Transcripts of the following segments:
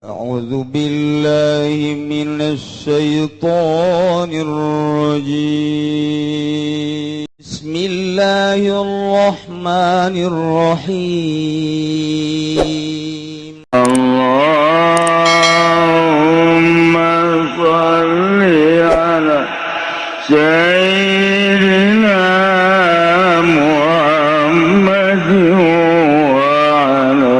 أعوذ بالله من الشيطان الرجيم بسم الله الرحمن الرحيم اللهم صل على سيدنا محمد وعلى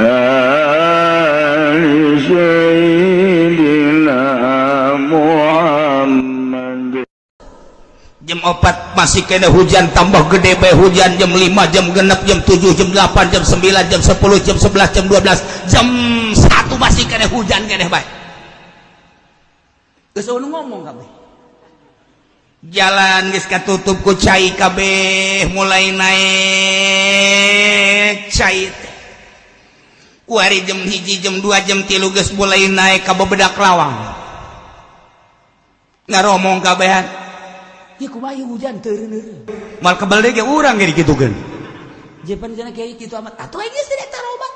آل سيدنا محمد. Jam 4 masih kena hujan, tambah gede bae hujan. Jam 5, jam genep, jam 7, jam 8, jam 9, jam 10, jam 11, jam 12, jam 1 masih kena hujan kena bae. Geus ngomong kabeh. Jalan geus katutup ku cai kabeh, mulai naik cai teh. Ku hari jam 1, jam 2, jam 3 geus mulai naik ka bebedak lawang. Ngaromong kabehan. Ya kumaha hujan teureun. Mal kebal ge urang ge dikitukeun. Jepan cenah kiai kitu amat. Atuh geus teh tarobat.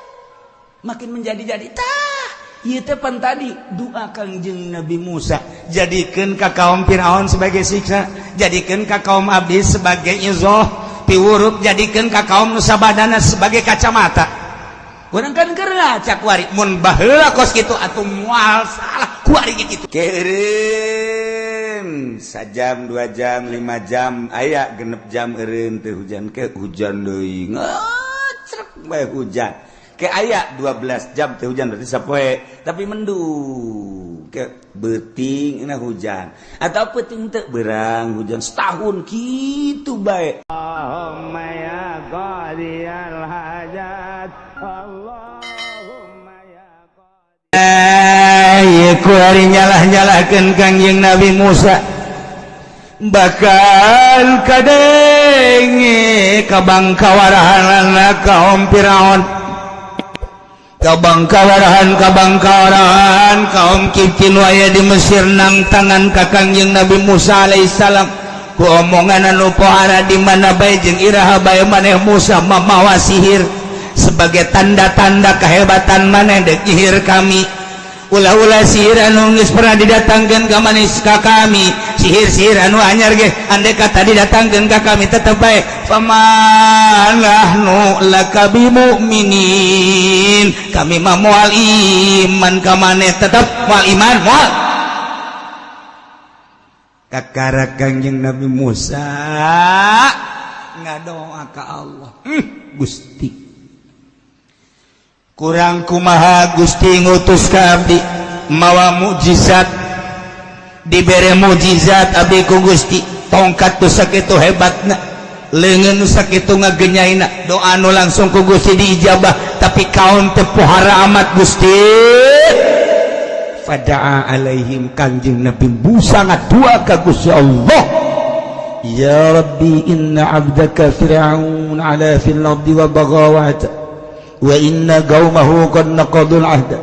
Makin menjadi-jadi tah. Ieu teh pan tadi doa Kangjeng Nabi Musa, jadikeun ka kaum Firaun sebagai siksa, jadikeun ka kaum abdi sebagai izoh, piwurup jadikeun ka kaum nu sabadana sebagai kacamata. Urang kan keur ngacak wari mun baheula kos kitu atuh moal salah ku ari kitu. Kirim sajam 2 jam 5 jam aya genep jam eureun teh hujan ke hujan deui ngacrek bae hujan ke aya 12 jam teh hujan berarti sapoe tapi mendung ke beuting na hujan atau peuting teu beurang hujan setahun kitu bae. Allahumma ya qadiyal hajat Allahumma ya ku hari nyalah-nyalahkeun Kangjeng Nabi Musa bakal kadenge kabangkawarahan kaum Firaun, kabangkawarahan kaum Kiptin aya di Mesir nang tangan ka Kangjeng Nabi Musa alaihissalam ku omongan anu pohara di mana bae jeung iraha bae maneh Musa mamawa sihir sebagai tanda-tanda kehebatan maneh dek nyihir kami. Ulah-ulah sihir anu geus pernah didatangkeun ka manis ka kami, sihir-sihir anu anyar ge andai kata didatangkeun ka kami tetep bae famanahnu laka bimu'minin, kami mah moal iman ka maneh tetep moal iman moal kakara Kangjeng Nabi Musa ngadoa ka Allah. Gusti kurang kumaha Gusti ngutus ka abdi mawa mukjizat, dibere mukjizat abdi ku Gusti, tongkat tu sakitu hebatna, leungeun nu sakitu ngagenyaina, doa nu langsung ku Gusti diijabah, tapi kaum teu pohara amat Gusti. Fada'a alaihim, Kangjeng Nabi Musa ngadua ka Gusti Allah, ya Rabbi inna abdaka Fir'aun ala fil ardi wa bagha wa inna qaumahu qad naqadul ahda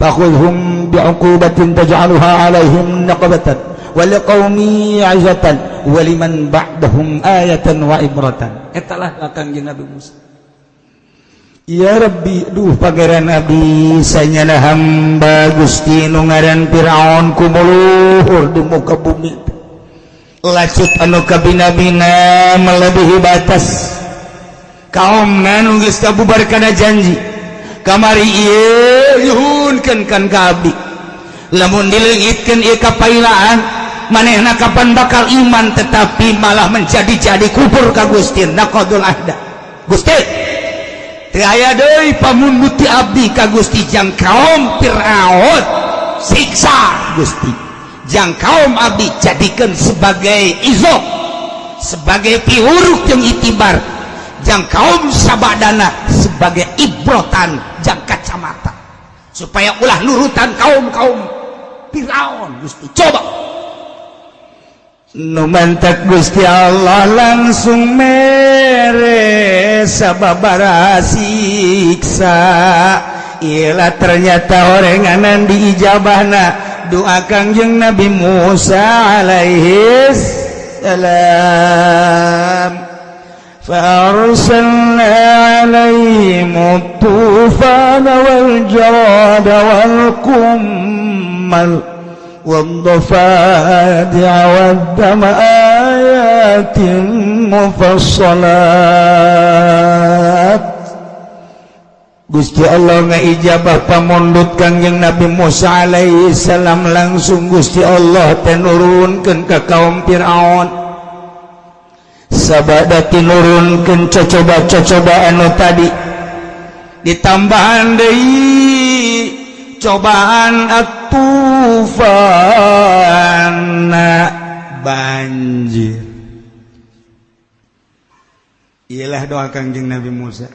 fakhudhum bi'uqubatin taj'aluha 'alaihim naqabatan wa liqaumi 'izatan wa liman ba'dahum ayatan wa ibratan. Etalah Kangjeng Nabi Musa. Ya Rabbi, duh pangeran Nabi sanyana hamba Gusti nu ngaran Firaun kumuluhur di muka bumi, lacut anu kabina-bina melebihi batas. Kaum anu geus kabubar kana janji kamari ieu yuhunkeun kan ka abdi, lamun dileungitkeun ieu kapailaan manehna kapan bakal iman tetapi malah menjadi-jadi kufur ka Gusti, naqadul ahda. Gusti teu aya deui pamunduti abdi ka Gusti jang kaum Firaun siksa Gusti, jang kaum abdi jadikeun sebagai izok, sebagai piuruk jeung itibar, jang kaum sabadana sebagai ibrotan jang kacamata supaya ulah nurutan kaum Firaun. Gusti coba nu mantak Gusti Allah langsung mere sababaraha siksa. Ialah ternyata orenganan diijabahna doa Kangjeng Nabi Musa alaihis salam. فأرسلنا عليهم الطوفان والجراد والقمل والضفادع والدم آيات مفصلات. Gusti Allah ngaijabah pamondot Kangjeng Nabi Musa alaihi salam, langsung Gusti Allah tenurunkeun ka kaum Firaun. Sabada tinurunkeun coba-cobaan anu tadi, ditambahan deui cobaan at-tufan, banjir. Iyalah doa Kangjeng Nabi Musa.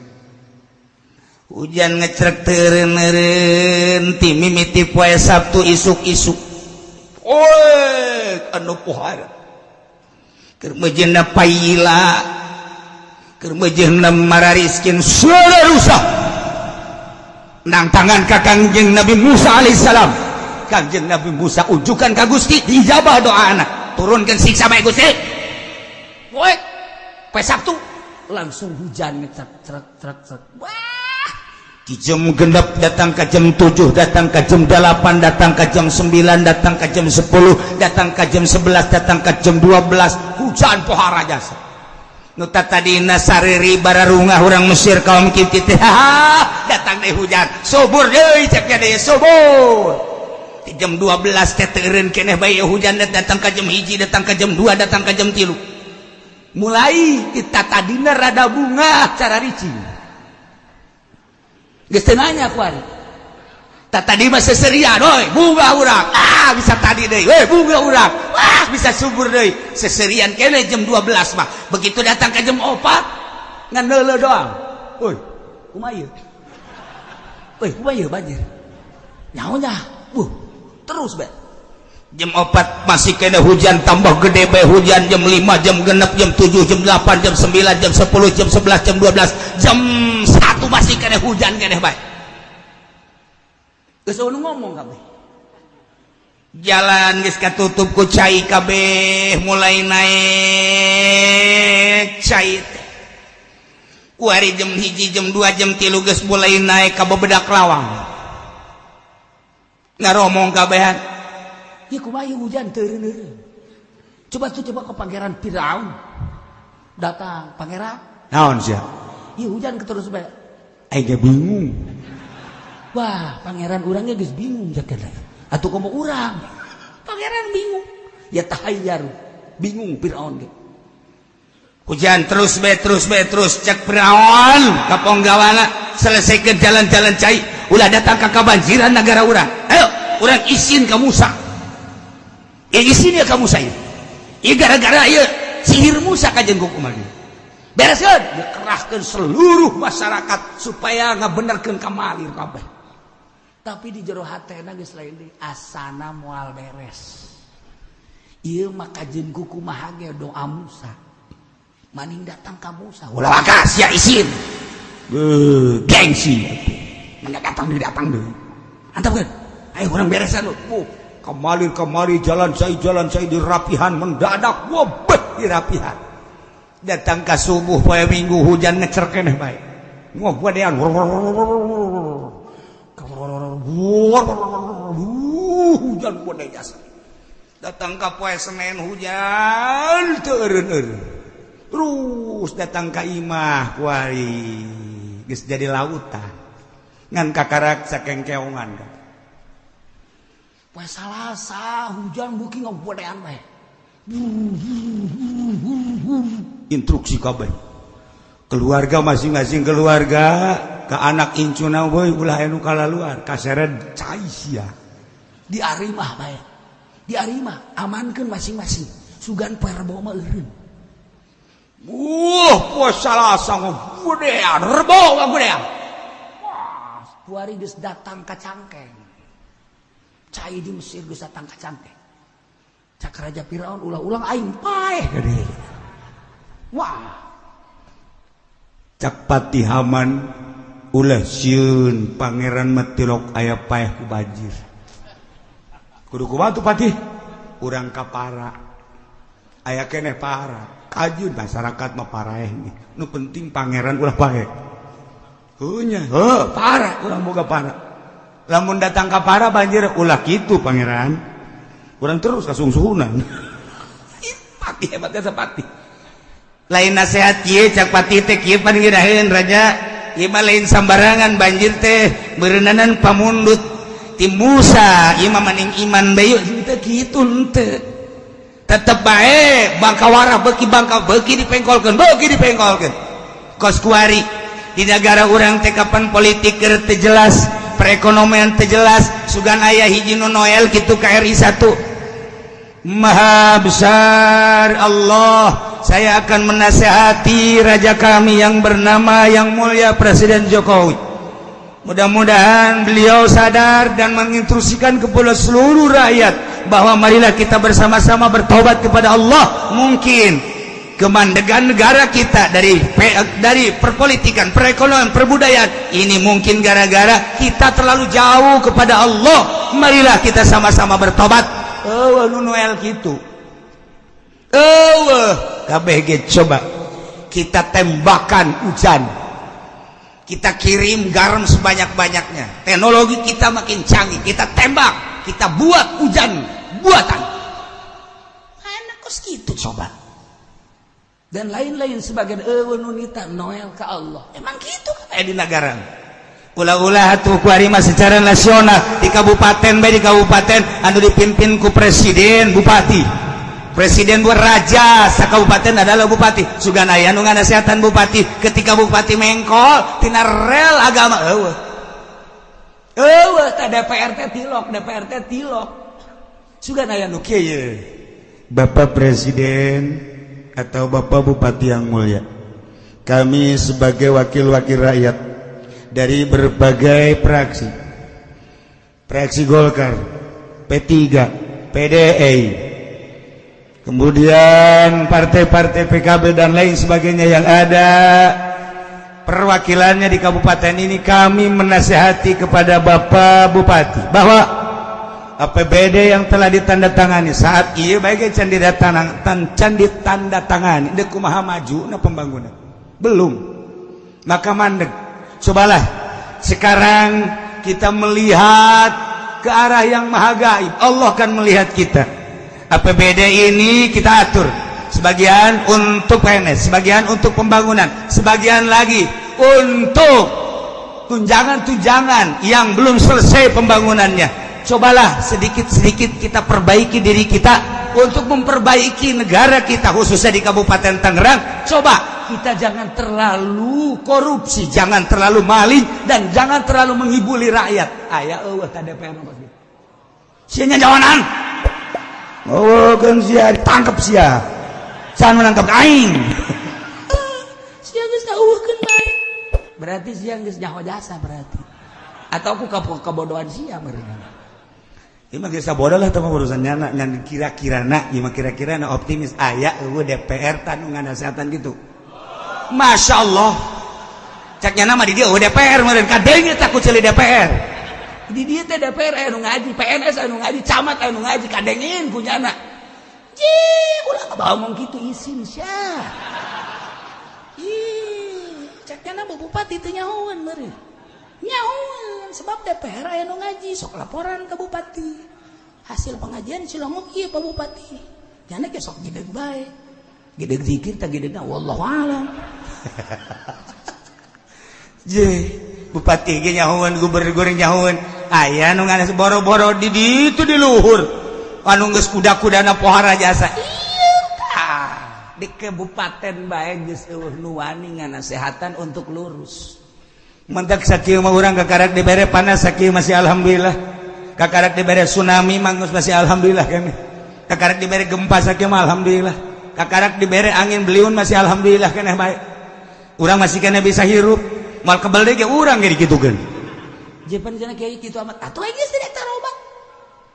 Hujan ngecrek teureun-eureun ti mimiti poe Sabtu isuk-isuk. Anu pohara. Keur mejeunna paila, keur mejeunna marariskeun saudara rusak. Nang tangan ka Kangjeng Nabi Musa alaihissalam. Kangjeng Nabi Musa ujukan ka Gusti, dijabah doana. Turunkeun siksa bae Gusti. Poe Sabtu langsung hujan ngecrek. Di jam genep datang ke jam 7, datang ke jam 8, datang ke jam 9, datang ke jam 10, datang ke jam 11, datang ke jam 12, hujan pohara jasa. Nuta tadina sariri bararungah urang Mesir kaum Kipti teh datang deh hujan, subur deui ceknya deui subur. Di jam 12 teh teureun keneh bae hujan, datang ke jam 1, datang ke jam 2, datang ke jam 3. Mulai kita tadina rada bunga cara ricing. Geus teu nanya ku ari. Tadi mah seserian, bunga urang. Bisa tadi deui. Bunga urang. Bisa subur deui. Seserian kene jam 12 mah. Begitu datang ke jam 4 ngan neuleuh doang. Kumaha ieu? Kumaha ieu banjir? Nyaonya. Terus bae. Jam 4 masih kena hujan, tambah gede bae hujan. Jam 5, jam genep, jam 7, jam 8, jam 9, jam 10, jam 11, jam 12, jam 1 masih kena hujan kena bae. Geus ngomong kabeh. Jalan geus katutup ku cai kabeh, mulai naik cai. Ku hari jam 1, jam 2, jam 3 geus mulai naik ka bebedak lawang. Ngaromong kabehan. Ya kumaha hujan teureun-eureun. Coba ke pangeran Firaun. Datang pangeran. Naon sia? Ieu hujan terus bae. Aing bingung. Wah, pangeran urangnya geus bingung jakeun. Atuh komo urang. Pangeran bingung. Ya tahayyar. Bingung Firaun ge. Hujan terus cek Firaun ka ponggawana selesaikeun jalan-jalan cai. Ulah datang ka kabanjiran negara urang. Ayo, urang izin ka Musa. Izin ya kamu saya. Ieu gara-gara ieu sihir Musa kajen ku kumaha. Bereskeun, dikerahkeun seluruh masyarakat supaya ngabenerkeun kamalir kabeh. Tapi di jero hatena geus lain deui, asana moal beres. Ieu mah kajen ku kumaha ge doa Musa. Maning datang ka Musa. Ulah bagas ya izin. Gengsi. Datang deui. Antapkeun. Ayo urang beresan lu. Kemari jalan saya dirapihan mendadak wobet dirapihan. Datang ke subuh poe Minggu hujan ngecer keneh bae. Ngobadean. Hujan gede jasa. Datang ke poe Senin hujan teureun-eureun. Terus datang ke Imah kuari geus jadi lautan. Ngan kakarak sakengkeongan ka. Poe Salasa hujan beuki ngompodean bae. Instruksi kabeh. Keluarga masing-masing keluarga ka anak incuna we ulah anu kalaluar kaseret cai sia. Di ari mah bae. Di ari mah amankeun masing-masing. Sugan poe Rebo mah eureun. Poe Salasa ngompodean, Rebo ngompodean. Wah, kuari geus datang ka Cangkeng. Cai di Mesir geus datang ka Cangkeng. Cak Raja Firaun ulah-ulang aing paeh gede. Wah. Cak Pati Haman ulah sieun pangeran metilok aya paeh ku banjir. Kudu kumaha tuh Pati? Urang kapara. Aya keneh para. kajun masyarakat mah parah nih. Nu penting pangeran ulah pae. Heunya, parah urang boga parah. Lamun datang ka parah banjir ulah kitu pangeran. Urang terus kasungsuhunan. Pati hebatnya sapati. Lain nasihat kieu cak pati teh kieu panggiraheun raja. Ieu mah lain sambarangan banjir teh beureunanan pamundut ti Musa, ieu mah maning iman bae teh kitu henteu. Tetep bae bangka warah beuki dipengkolkeun kos kuari di negara urang teh kapan politik keur teu jelas, perekonomian teu jelas, sugan aya hiji nu Noel kitu KRI 1. Maha besar Allah, saya akan menasihati raja kami yang bernama yang mulia Presiden Jokowi. Mudah-mudahan beliau sadar dan menginstruksikan kepada seluruh rakyat bahwa marilah kita bersama-sama bertobat kepada Allah. Mungkin kemandegan negara kita dari perpolitikan, perekonomian, perbudayaan ini mungkin gara-gara kita terlalu jauh kepada Allah. Marilah kita sama-sama bertobat. Noel gitu. KBG coba kita tembakan hujan. Kita kirim garam sebanyak-banyaknya. Teknologi kita makin canggih. Kita tembak, kita buat hujan buatan. Enak kos gitu coba. Dan lain-lain sebagian nunita Noel ke Allah. Emang gitu kayak di negara. Ulah-ulah atuh kuarima secara nasional di kabupaten bae di kabupaten anu dipimpin ku presiden bupati. Presiden buat raja sakabupaten adalah bupati. Sugan aya nu nganasehatan bupati ketika bupati mengkol tina rel agama ta DPR teh tilok. Sugan aya nu kieu. Bapak Presiden atau Bapak Bupati yang mulia, kami sebagai wakil-wakil rakyat dari berbagai fraksi Golkar, P3, PDI, kemudian partai-partai PKB dan lain sebagainya yang ada perwakilannya di kabupaten ini, kami menasihati kepada Bapak Bupati bahwa APBD yang telah ditandatangani saat ini baik can ditandatangani dek kumaha maju na pembangunan belum, maka mandek. Cobalah sekarang kita melihat ke arah yang maha gaib. Allah akan melihat kita. APBD ini kita atur, sebagian untuk PNS, sebagian untuk pembangunan, sebagian lagi untuk tunjangan-tunjangan yang belum selesai pembangunannya. Cobalah sedikit-sedikit kita perbaiki diri kita untuk memperbaiki negara kita, khususnya di Kabupaten Tangerang. Coba kita jangan terlalu korupsi, jangan terlalu maling, dan jangan terlalu menghibuli rakyat. Aya tadi DPR sianya jawanan. Kan sia ditangkap sia. Can menangkap aing. Sia geus ngeueuhkeun bae. Berarti sia geus nyaho jasa berarti. Atau aku kebodohan sia meureun. Ieu mah geus sabodoh lah teh urusannya ngan kira-kirana, ieu mah kira-kirana optimis aya DPR tanu nganasehatan gitu. Masya Allah. Caknya nama di dia DPR meureun kadenge takut celi DPR. Di dia teh DPR anu ngaji, PNS anu ngaji, camat anu ngaji, kadengeun kunyana. Ulah kabawa ngomong kitu isin sia. Caknya nama bupati teh nyahoan meureun. Nyahoan sebab DPR aya anu ngaji, sok laporan ke bupati. Hasil pengajian Cilongok ieu Pak Bupati. Nyana ge sok gideg bae. Gideg zikir teh gidegna wallahu alam. Bupati ge nyahoan, gubernur nyahoan. Aya nu nganes boro-boro di ditu di luhur. Anu geus kuda-kudana pohara jasa. Ieu tah. Di kabupaten bae geus eueuh nu wani nganasehatan untuk lurus. Mentak sakieu mah urang kakarak dibere panas sakieu masih alhamdulillah. Kakarak dibere tsunami manggus masih alhamdulillah kami. Kakarak dibere gempa sakieu mah alhamdulillah. Kakarak dibere angin beliun masih alhamdulillah keneh bae. Urang masih keneh bisa hirup. Mal kebal deui ge urang ge dikitukeun. Jepan cenah kiai kitu amat. Atuh geus tidak tarobat.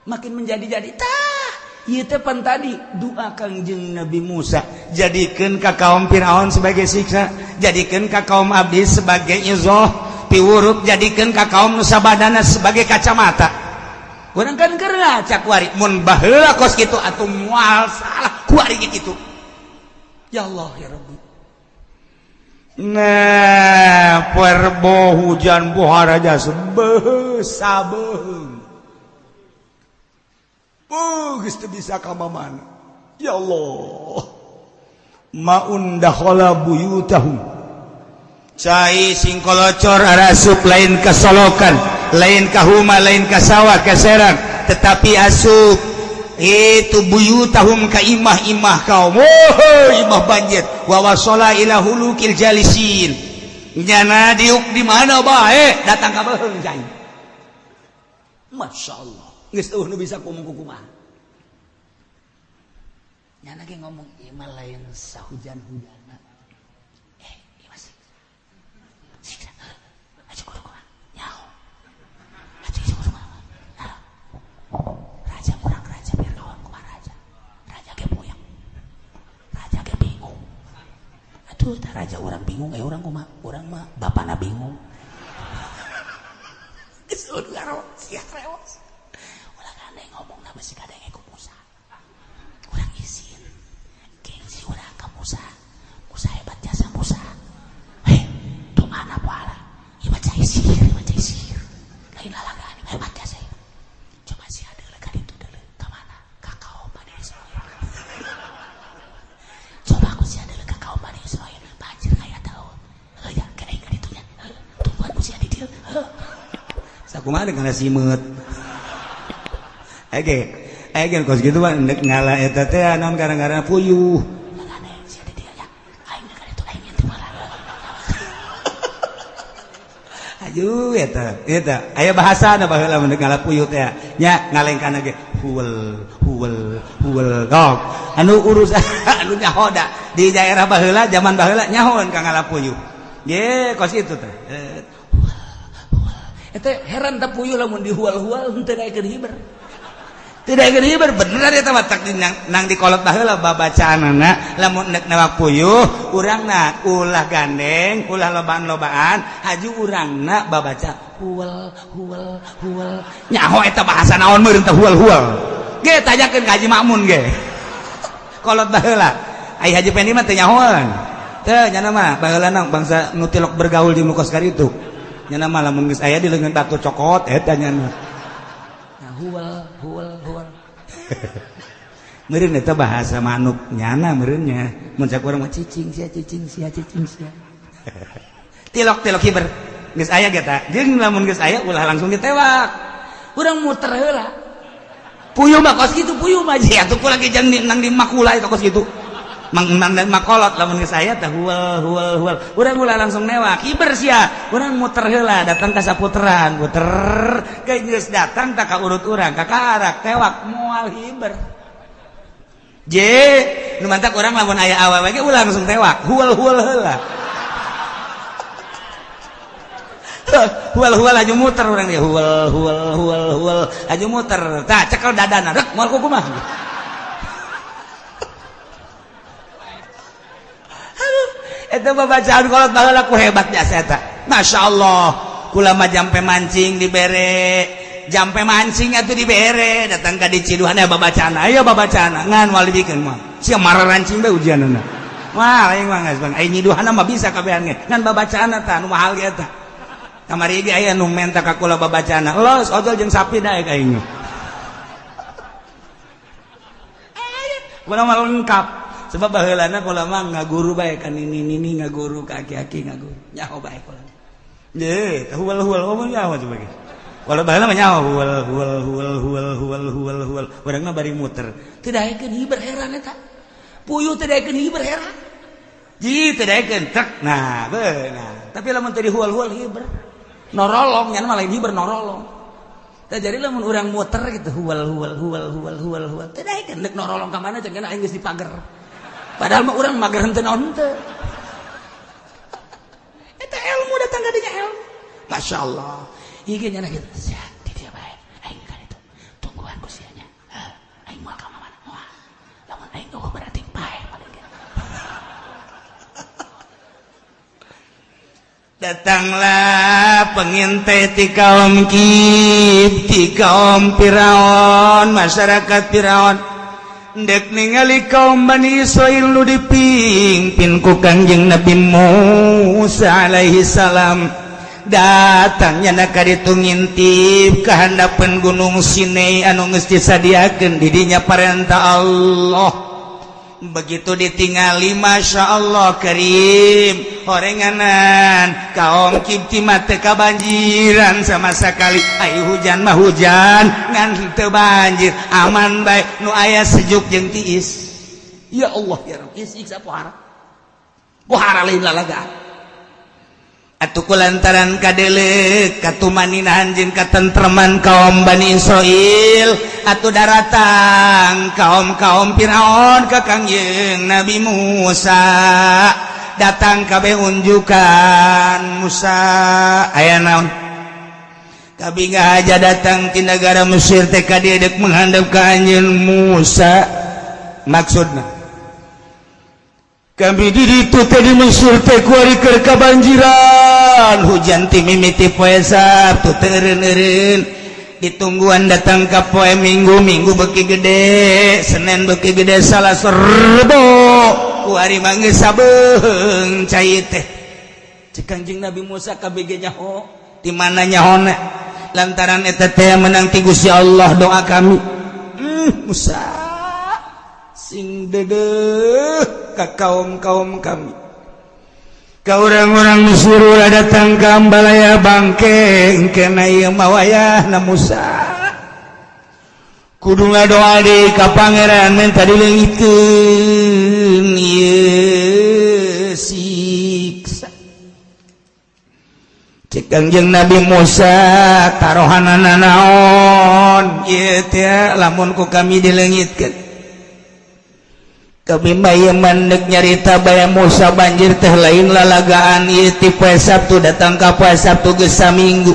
Makin menjadi-jadi tah. Ieu teh pan tadi doa Kangjeng Nabi Musa, jadikeun ka kaum Firaun sebagai siksa, jadikeun ka kaum abdi sebagai izah, piwurup jadikeun ka kaum Nusabadana sebagai kacamata. Urang kan keur ngaca kuari mun baheula kos kitu atuh moal salah kuari kitu. ya Allah ya Rabbi. Nah perbo hujan buharaja sebeh sabeh geus teu bisa ka mana ya Allah maun dakhala buyutahum cai sing kolocor arasup lain kasolokan lain kahuma lain kasawa kaserang tetapi asup itu buyutahum ka imah-imah kaum imah banjir wa wasala ila hulukil jalisin nyana diuk di mana bae datang ka beung cai masyaallah geus eueuh nu bisa ngomong kumaha nyana ge ngomong imah lain sahujan-hujanna ieu masih siksa aja kudu kumaha nyaho aja kudu kumaha raja urang raja biar kawan kumaha raja ge puyeng raja ge bingung atuh tah raja urang bingung urang kumaha urang mah bapana bingung geus udah garo sia reos ulah kane ngomong na besi kadang ku Musa urang izin gengsi urang ka Musa Musa hebat jasa Musa tuh mana pala ieu mah cai sihir lain lalagan hebat jasa coba sih ada ka ditu deuleu ka mana ka kaum Bani Israil coba aku sih ada ka kaum Bani Israil banjir aya tahu ya kayak ka ditu nya tungguan ku sih di dieu sakumaha kana simeut ege kos gitu mah nek ngalah eta teh naon gara-gara puyuh makane sia di dieu nya aing ka ditu aing teh malah aju eta aya bahasana baheula mun ngalah puyuh teh nya ngalengkana ge huwel gog anu urus anu nyahoda di daerah baheula zaman baheula nyahoan ka ngalah puyuh ye kos itu teh eta heran teh puyuh lamun dihual-hual henteu daekeun hiber tidak hiber beneran eta mah tak nang di kolot baheula babacaanna lamun nek nawak puyuh urangna ulah gandeng ulah lobaan haju urangna babaca huwal nyaho eta bahasa naon meureun teh huwal ge tanyakeun ka Haji Makmun ge kolot baheula ai Haji Pendi mah teu nyahoan teu nya mah baheula nang bangsa nu tilok bergaul di mukos karitu nya mah lamun geus aya di leungeun batu cokot eta nya huwal meureun eta bahasa manuk nyana meureunnya mun sak urang mah cicing sia tilok hiber geus aya ge tah jeung lamun geus aya ulah langsung ditewak urang muter heula puyuh mah kos kitu puyuh mah aya atuh lagi jang nang di makula eta kos kitu makolot lamun geus aya teh huwal urang ulah langsung newak hiber sia urang muter heula datang ka saputeran puter ge geus datang tah ka urut urang ka karak tewak moal hiber je nu mantak urang lamun aya awewe ge ulah langsung tewak huwal heula huwal aju muter urang dia huwal aju muter tah cekel dadana rek moal kumaha eta babacaan kolot baheula ku hebat biasa eta masyaallah kula mah jampe mancing dibere jampe mancing atuh dibere datang ka di Ciduhan aya babacana ngan wali bikin mah sia mararancing bae ujianna wah aing mah geus bang ai nyiduhanna mah bisa kabehan ge ngan babacana tah nu mahal ge eta kamari ge aya nu menta ka kula babacana los ojol jeung sapi dae ka aing kula mah lengkap sebab baheulana kula mah ngaguru bae kan ini ngaguru ka aki-aki ngaguru nyaho bae kula ye huwal omong nyaho coba ge kula baheula mah nyaho huwal urangna bari muter teu daekeun hiber heran eta puyuh teu daekeun hiber heran ji teu daekeun trek nah beunah tapi lamun teu dihuwal hiber norolong nya mah lain hiber norolong teh jadi lamun urang muter gitu huwal teu daekeun deuk norolong ka mana cenah aing geus dipager padahal mah urang mager henteu naon teu eta ilmu datang ka dinya ilmu masyaallah ieu ge nya gitu sia di dieu bae aing ka ditu tungguan ku sia nya aing moal ka mana moal lamun aing eueuh berarti bae paling ge datanglah pengintai ti kaum Kip ti kaum Firaun masyarakat Firaun dek ningali kaum Bani Israil nu dipimpin ku Kangjeng Nabi Musa alaihi salam datangnya naka ditu ngintip ka handapeun gunung Sinai anu geus disadiakeun di dinya parentah Allah. Begitu ditingali Masya Allah Karim horenganan kaum Kipti mate kabanjiran sama sekali. Ayo hujan mah hujan ngan teu banjir aman bae nu aya sejuk jeung tiis. Ya Allah ya Rabb siksa pohara lain lalaga atuh kulantaran kadelek katumaninahan jeung katentreman kaum Bani Israil atuh daratang kaum Firaun ka Kangjeng Nabi Musa datang kabeh unjukan Musa aya naon kabinga aja datang ti negara Mesir teh ka dieu dek menghandap ka anjeun Musa maksudna kami di ditu teh di Mesir teh kuari keur kabanjiran hujan ti mimiti poe Sabtu teu eureun-eureun ditungguan datang ka poe Minggu beuki gede Senin beuki gede Salasa Rebo kuari mah geus sabeung cai teh cek Kangjeng Nabi Musa kabege nyaho di mana nyahona lantaran eta teh menang ti Gusti Allah doa kami Musa sing dedeuh ka kaum kami ka orang-orang Mesir ulah datang ka balaya bangke engkena ieu mah wayahna Musa kudu ngadoa deui ka pangeran minta dileungitkeun ieu siksa cek Kangjeng Nabi Musa tarohanana naon ieu teh lamun ku kami dileungitkeun kami bayi mandek nyarita bayang Musa banjir teh lain lalagaan ieu ti poe Sabtu datang ka poe Sabtu geus saminggu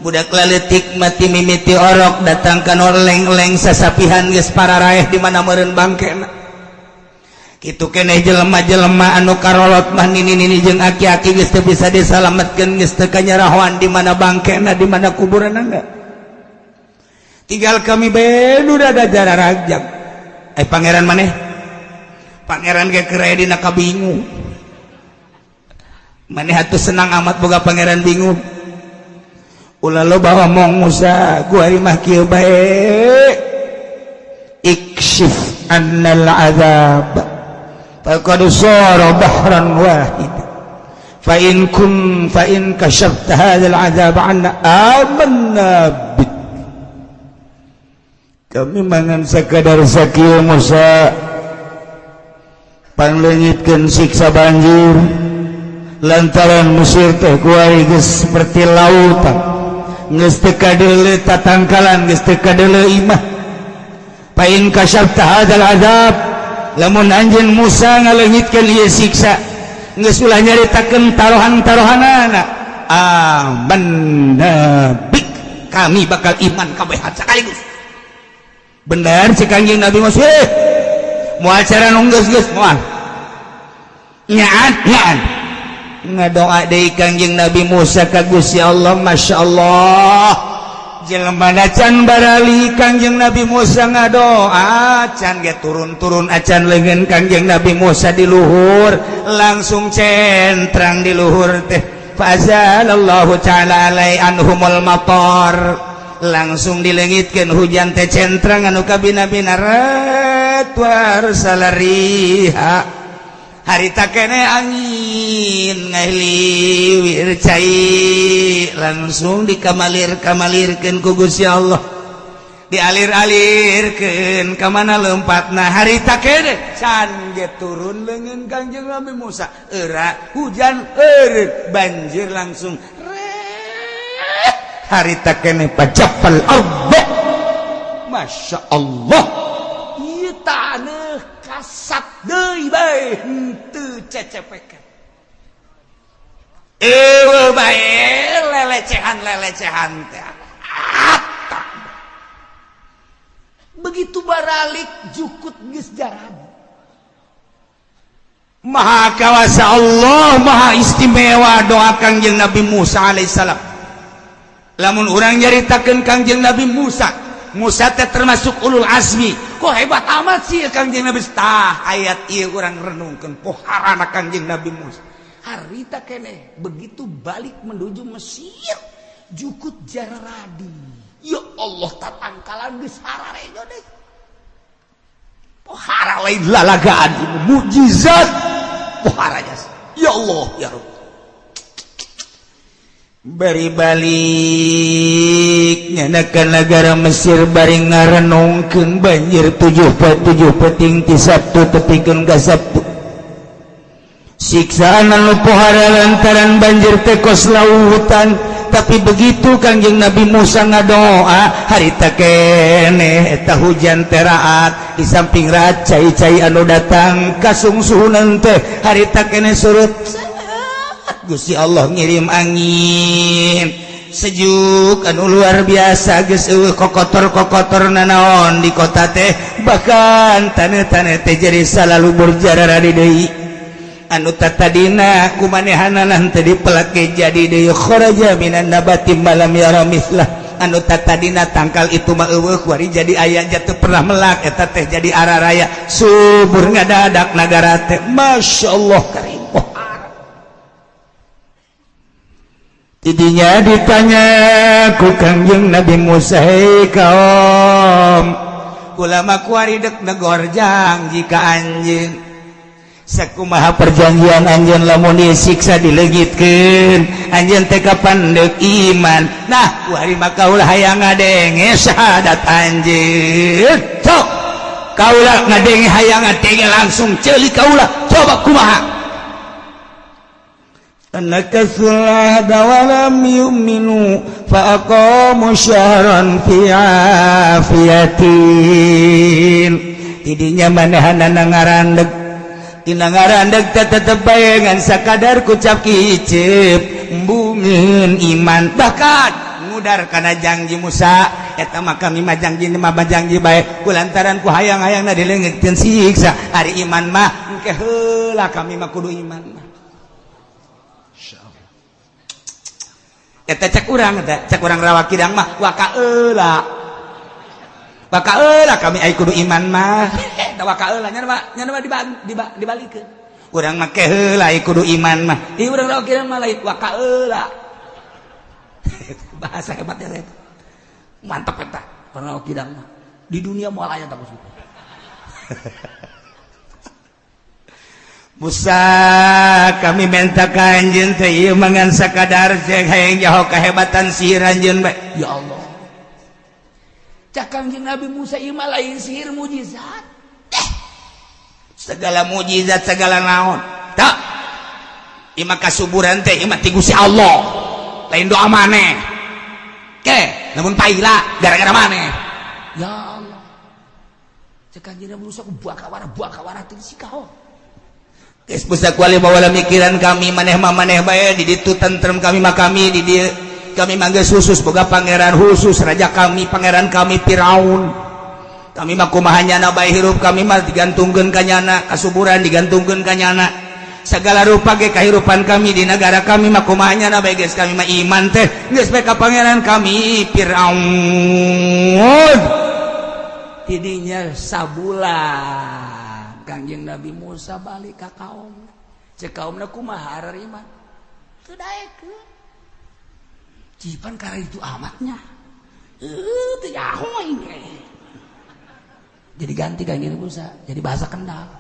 budak laletik mati mimiti orok datang ka norleng-leng sasapihan geus pararaeh di mana meureun bangkena kitu keneh jelema-jelema anu karolot mah nini-nini jeung aki-aki geus teu bisa disalametkeun geus teu kanyarahoan di mana bangkena di mana kuburanna enggak tinggal kami bedu dada jararajab pangeran maneh pangeran ge keur aya dina kabingung maneh atuh senang amat boga pangeran bingung ulah lo bawa mong Musa kuari mah kieu bae ikshif annal azab faqad sara bahran wahid fa in kashafta hadzal azab anna amanna bik kami mangan sakadar sakieu Musa panleungitkeun siksa banjir lantaran Mesir teh kuari geus seperti lautan geus teu kadeuleu tatangkalan geus teu kadeuleu imah fa in kasyafta hadzal azab lamun anjeun Musa ngaleungitkeun ieu siksa geus ulah nyaritakeun tarohan-tarohanana amanna bik kami bakal iman kabeh sakaligus bener cek Kangjeng Nabi Musa moal cara nunggeus moal nyaan ngadoa deui Kangjeng Nabi Musa ka Gusti Allah Masya Allah jelema can barali Kangjeng Nabi Musa ngadoa can ge turun-turun acan leungeun Kangjeng Nabi Musa di luhur langsung centrang di luhur teh fazalallahu ta'ala alai anhumul matar langsung dileungitkeun hujan teh centrang anu kabina-bina war salariha harita kene angin ngahliwir cai langsung dikamalir-kamalirkeun ku Gusti Allah dialir-alirkeun ka mana leumpatna harita kene can ge turun leungeun Kangjeng Nabi Musa eura hujan eureut banjir langsung harita kene pajapal Allah Masya Allah ieu taneuh kasat deui bae henteu cecepekeun eueuh bae lelecehan teh begitu baralik jukut geus jarad maha kawasa Allah maha istimewa doa Kangjeng Nabi Musa alaihissalam lamun urang nyaritakeun Kangjeng Nabi Musa Musa teh termasuk ulul azmi. Kok hebat amat sih Kangjeng Nabi tah ayat ieu urang renungkeun poharana Kangjeng Nabi Musa. Harita keneh begitu balik menuju Mesir jukut jararadi. Ya Allah tatangkalan geus hararejo deui. Pohara lain lalagaan mukjizat poharanya. Ya Allah ya Rabb. Bari balik nyanakan negara Mesir bari ngarenungkeun banjir 7 peting ti Sabtu tepikeun ka Sabtu siksaan anu pohara lantaran banjir teh kos lautan. Tapi begitu Kangjeng Nabi Musa ngadoa harita keneh eta hujan teraat di samping cai-cai anu datang kasungsuhunan teh harita keneh surut. Gusti Allah ngirim angin sejuk anu luar biasa geus eueuh kokotor nanaon di kota teh bahkan taneuh-taneuh teh jadi salalubur jararadi deui anu tatadina kumanehanana teh dipelake jadi deui kharaja minan nabati malam yara mislah anu tatadina tangkal itu mah eueuh kuari jadi aya jatuh pernah melak eta teh jadi araraya subur ngadadak nagara teh masyaallah karim. Tidinya ditanya ku Kangjeng Nabi Musa, hei kaum ulama kuari dek negor janji ka anjeun sakumaha perjanjian anjeun lamun disiksa dileugitkeun anjeun teh kapan deuk iman. Nah kuari mah kaula hayang ngadenge syahadat anjeun sok kaula ngadenge hayang ngadenge langsung ceuli kaula coba kumaha نكثوا العهد ولم يؤمنوا فأقاموا شهرا في عافية. Tidinya manehanana ngarandeg tina ngarandeg tetep bayangan sakadar kucap kicep embungeun iman bahkan ngudar kana janji Musa eta mah kami mah janji mah janji bae kulantaran ku hayang-hayangna dileungitkeun siksa ari iman mah engke heula kami mah kudu iman mah. Eta cek urang rawa kidang mah wakaeula kami ai kudu iman mah da wakaeula nya mah dibalikeun urang mah keheula ai kudu iman mah di urang rawa kidang mah lain wakaeula bahasa hebat ya eta mantap eta rawa kidang mah di dunia moal aya tak usah. Musa kami minta ka anjeun teh ieu mangan sakadar cek hayang nyaho kahebatan sihir anjeun bae. Ya Allah. Cak Kangjeng Nabi Musa ieu mah lain sihir mujizat. Segala mujizat segala naon. Tak. Ieu mah kasuburan teh ieu mah ti Gusti Allah. Lain doa maneh. Ke, namun paila gara-gara maneh. Ya Allah. Cak Kangjeng Nabi Musa ku buak kawara teh sikao. Geus busa kuali bawa mikiran kami maneh bae di ditu tentrem kami mah kami di dieu kami mah geus khusus boga pangeran khusus raja kami pangeran kami Firaun kami mah kumaha nyana bae hirup kami mah digantungkeun ka nyana kasuburan digantungkeun ka nyana sagala rupa ge kahirupan kami di negara kami mah kumaha nyana bae geus kami mah iman teh geus bae ka pangeran kami Firaun tidinya sabulan Kangjeng Nabi Musa balik ka kaum cek kaumna kumaha harariman teu daekeun cipan karena itu amatnya teu nyaho ini jadi ganti Kangjeng Nabi Musa jadi bahasa Kendal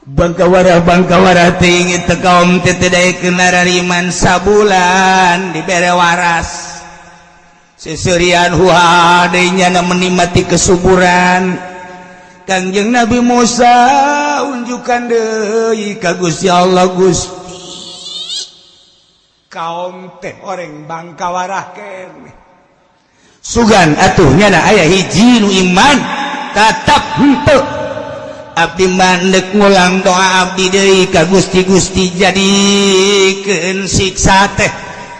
bangkawara tinggi teu kaum teu daekeun harariman sabulan dibere waras seserian huadainya na menikmati kesuburan Kangjeng Nabi Musa unjukkan deui ka Gusti Allah Gusti kaum teh oreng bangkawarah keneh sugan atuh nyana aya hiji nu iman tatap henteu abdi mandek ngulang doa abdi deui ka Gusti jadikeun siksa teh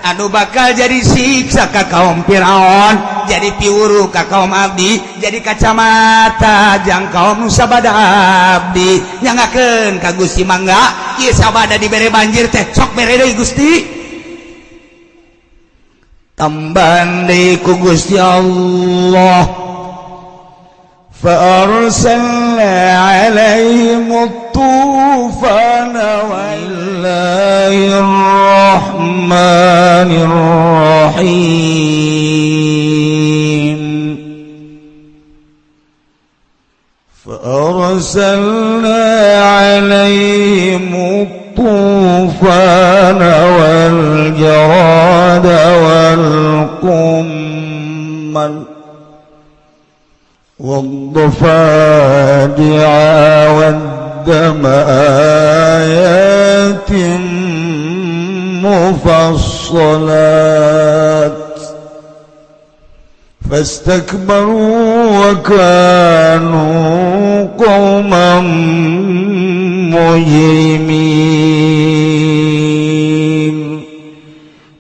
anu bakal jadi siksa ka kaum Firaun jadi piuru ka kaum abdi jadi kacamata jang kaum sabada abdi nyangakeun ka Gusti mangga ieu sabada dibere banjir teh sok bere deui Gusti tambahan deui ku Gusti Allah fa arsalna alaihim tufana Bismillahirrahmanirrahim fa arsalna alaihim tufana wal jarada wal qummal والضفادع والدم آيات مفصلات فاستكبروا وكانوا قوما مجرمين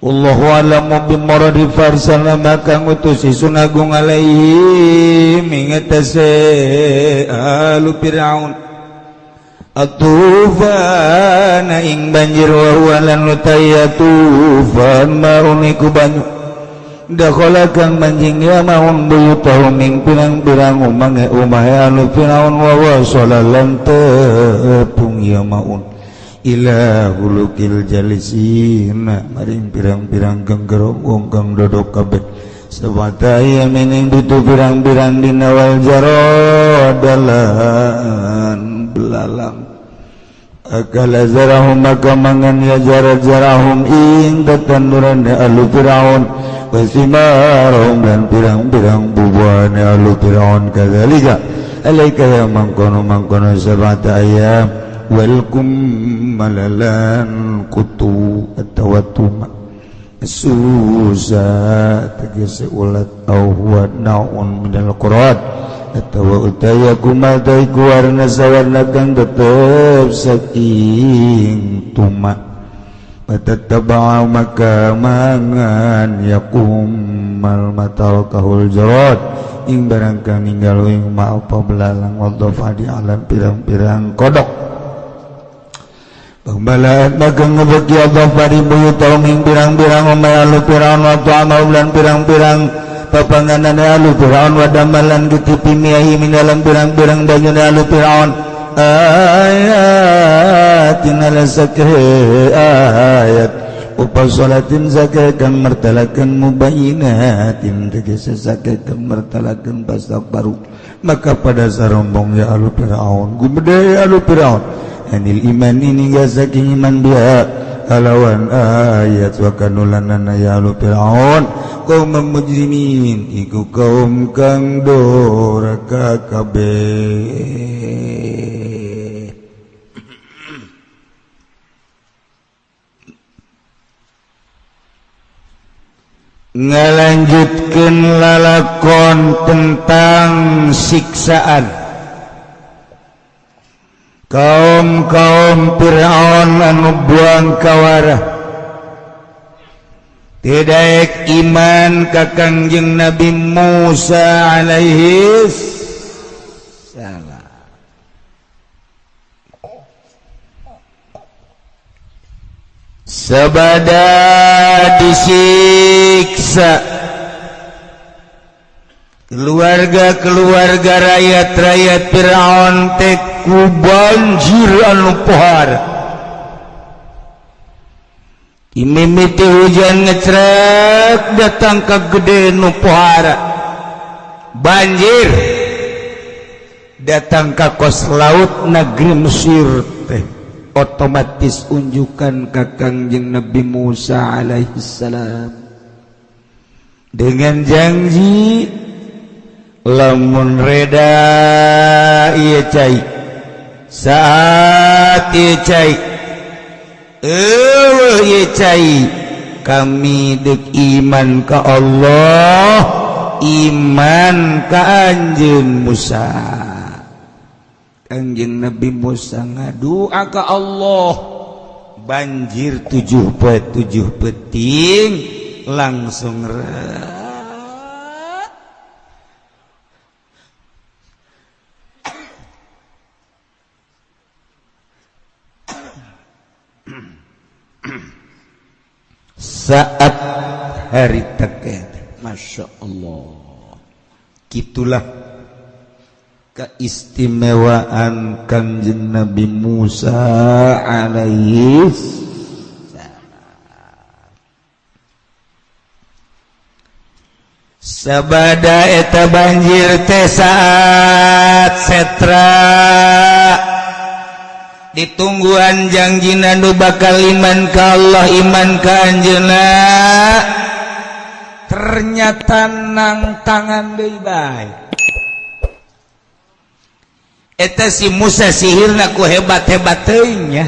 Wallahu a'lamu bimuradi farsala maka ngutusi sun agung alaihi mingatase alu Fir'aun atufana ing banjir wa walan lutaya tufan maruniku banyu dakhala kang manjing ya maun buyutahum ing pirang-pirang umahe alu Fir'aun wa wasalalan tepung ya maun ila hulukil jalisina maring pirang-pirang genggerong kang dodok kabeh sabataya mening bitu pirang-pirang dina wal jaradalan belalang akala zarahum maka mangan ya jarahum ing tetanduran alu Fir'aun wasimarahum dan pirang-pirang bubuhan alu Fir'aun kadzalika alaika ya mangkono sabataya walkum malalan kutu atawatuma susa tegese ulat au huwa naun minal quran atawa utaya kumatai kuwarna sawarna kang tetep saking tuma patattabaa maka mangan yakum mal matal kahul jarad ing barang kang ninggal ing ma'apa belalang wadhafa di alam pirang-pirang kodok pembalaan magang ngebeki Allah pada buyutahum ing pirang-pirang omay alu Fir'aun wa ta'amahu lan pirang-pirang papanganan alu Fir'aun wa damalan ketipi miyahi min dalam pirang-pirang banyu alu Fir'aun ayatin ala sakhe ayat upasolatin sakhe kang mertalakan mubayinatin tegese sakhe kang mertalakan pastak baru maka pada sarombong ya alu Fir'aun gumede alu Fir'aun anil iman ini gak saking iman biha kalawan ayat wa kanulanana ya lu Fir'aun kaum mujrimin iku kaum kang doraka kabeh ngalanjutkeun lalakon tentang siksaan kaum Fir'aun anu buang kawara tidak iman ka Kangjeng Nabi Musa alaihi salam sabada disiksa keluarga rakyat Fir'aun teh ku banjir anu pohar imimiti hujan ngecrek datang ke gede nu pohar banjir datang ke kos laut negeri Mesir teh otomatis unjukan ka Kangjeng Nabi Musa alaihi salam dengan janji lamun reda ieu cai saat ieu cai ieu cai kami deuk iman ka Allah iman ka anjeun Musa Kangjeng Nabi Musa ngadua ka Allah banjir 7 peting langsung saat harita Masya Allah gitulah keistimewaan Kanjeng Nabi Musa alaihi sabada eta banjir teh saat setra ditungguan janjina nu bakal iman ka Allah iman ka anjeunna ternyata nang tangan deui bae eta si Musa sihirna ku hebat-hebat teuing nya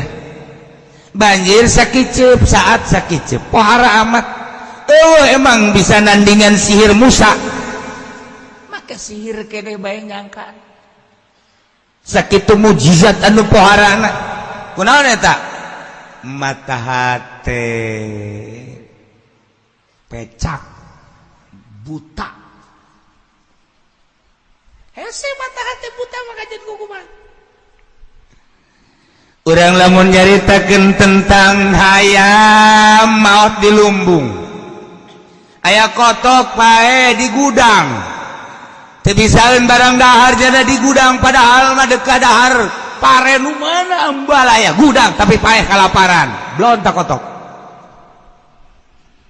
banjir sakiceup saat sakiceup pohara amat emang bisa nandingan sihir Musa maka sihir kene bae ngangkat sakitu mujizat anu poharana kunaon eta mata hate pecak buta hese mata hate buta maka jadi kukuman urang lamun nyaritakeun tentang hayam maot di lumbung aya kotok pae di gudang teu bisaeun barang dahar jana di gudang padahal mah deuk ka dahar pare nu mana embal aya gudang tapi pae kalaparan blon tak kotok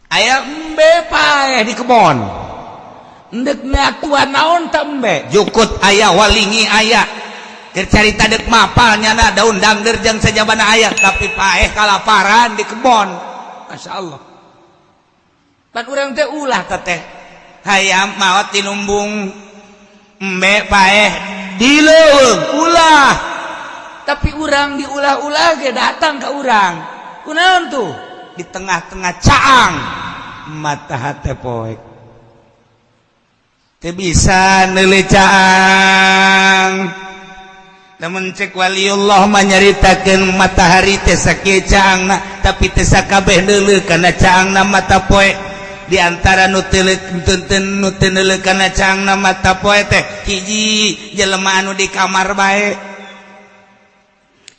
aya embe pae di kebon endek ngatuan naon teh embe jukut aya walingi aya keur carita deuk mapal nyana daun dangder jeung sajabana aya tapi pae kalaparan di kebon masyaallah pan urang teh ulah teh hayam maot di lumbung embe paeh dileung ulah tapi urang diulah-ulah ge datang ke urang kunaon tuh di tengah-tengah caang mata hate poek teu bisa neuleuh caang namun cek waliullah mah nyaritakeun matahari teh sakieu caangna tapi teu sakabeh neuleuh kana caangna mata poek di antara nu teu neuleuh kana caangna mata poe teh hiji jelema anu di kamar bae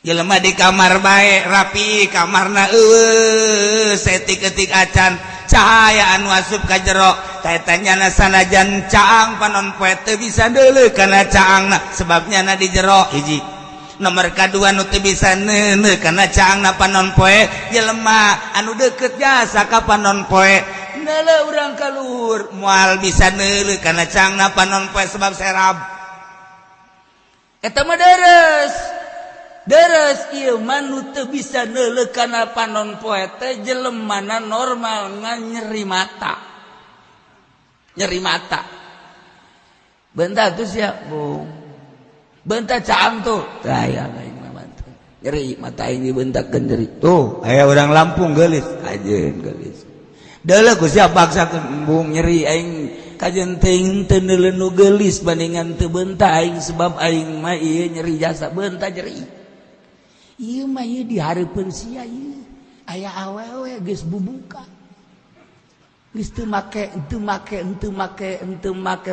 jelema di kamar bae rapi kamarna setik-etik acan cahaya anu asup ka jero taetanyana sanajan caang panon poe teu bisa neuleuh kana caangna sebabnya na di jero hiji nomor kadua nu teu bisa neuleuh kana caangna panon poe jelema anu deukeut jasa ka panon poe neuleuh urang kaluhur moal bisa neuleuh kana caangna panon poe sebab serab eta mah deres ieu mah nu teu bisa neuleuh kana panon poe teh jelemana normal ngan nyeri mata bentar tuh sia bung bentar caang tuh aya lain mah nyeri mata ini bentakeun nyeri tuh aya urang Lampung geulis kajeun geulis deuleuh ku sia paksakeun bung nyeri aing kajeun teuing teu neuleuh nu geulis bandingan teu beunta aing sebab aing mah ieu nyeri jasa beunta nyeri ieu mah ieu dihareupeun sia ieu aya awewe geus bubuka geus teu make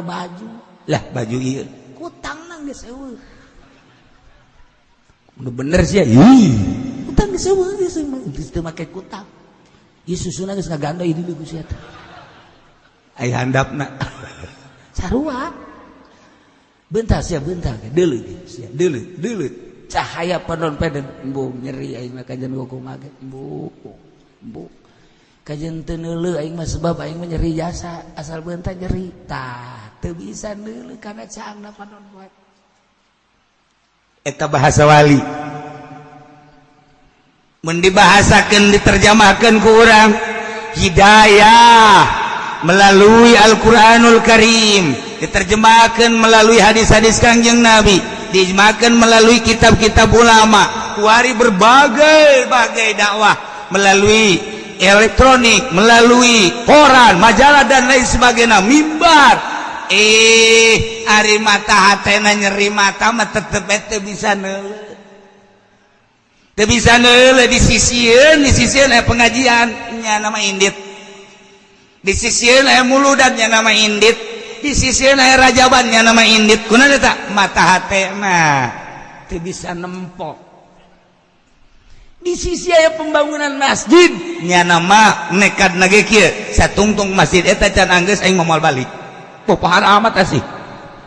baju lah baju ieu kutangna geus eueuh nu bener sia kutang geus eueuh geus teu make kutang ieu susuna geus ngaganda ieu ku sia teh ai handapna sarua bentar sia bentar deuleuh sia deuleuh cahaya panon peden embung nyeri aing mah kajen kumaha ge embung kajen teu neuleuh aing mah sebab aing mah nyeri jasa asal bentar nyeri tah teu bisa neuleuh kana caangna panon poe eta bahasa wali mun dibahasakeun diterjemahkeun ku urang hidayah melalui Al-Qur'anul Karim diterjemahkan melalui hadis-hadis Kangjeng Nabi diterjemahkan melalui kitab-kitab ulama kuari berbagai dakwah melalui elektronik melalui koran majalah dan lain sebagainya mimbar ari mata hatena nyeri mata mah tetep teu bisa neuleuh teu bisa neuleuh disisieun aya pengajian nya nama indit disisieun aya muludan nya nama indit disisieun aya rajaban nya nama indit kunaon eta mata hatena teu bisa nempok di sisi aya pembangunan masjid nya nama nekat nage kieu satungtung masjid eta can anggeus aing momal balik pohar amat asih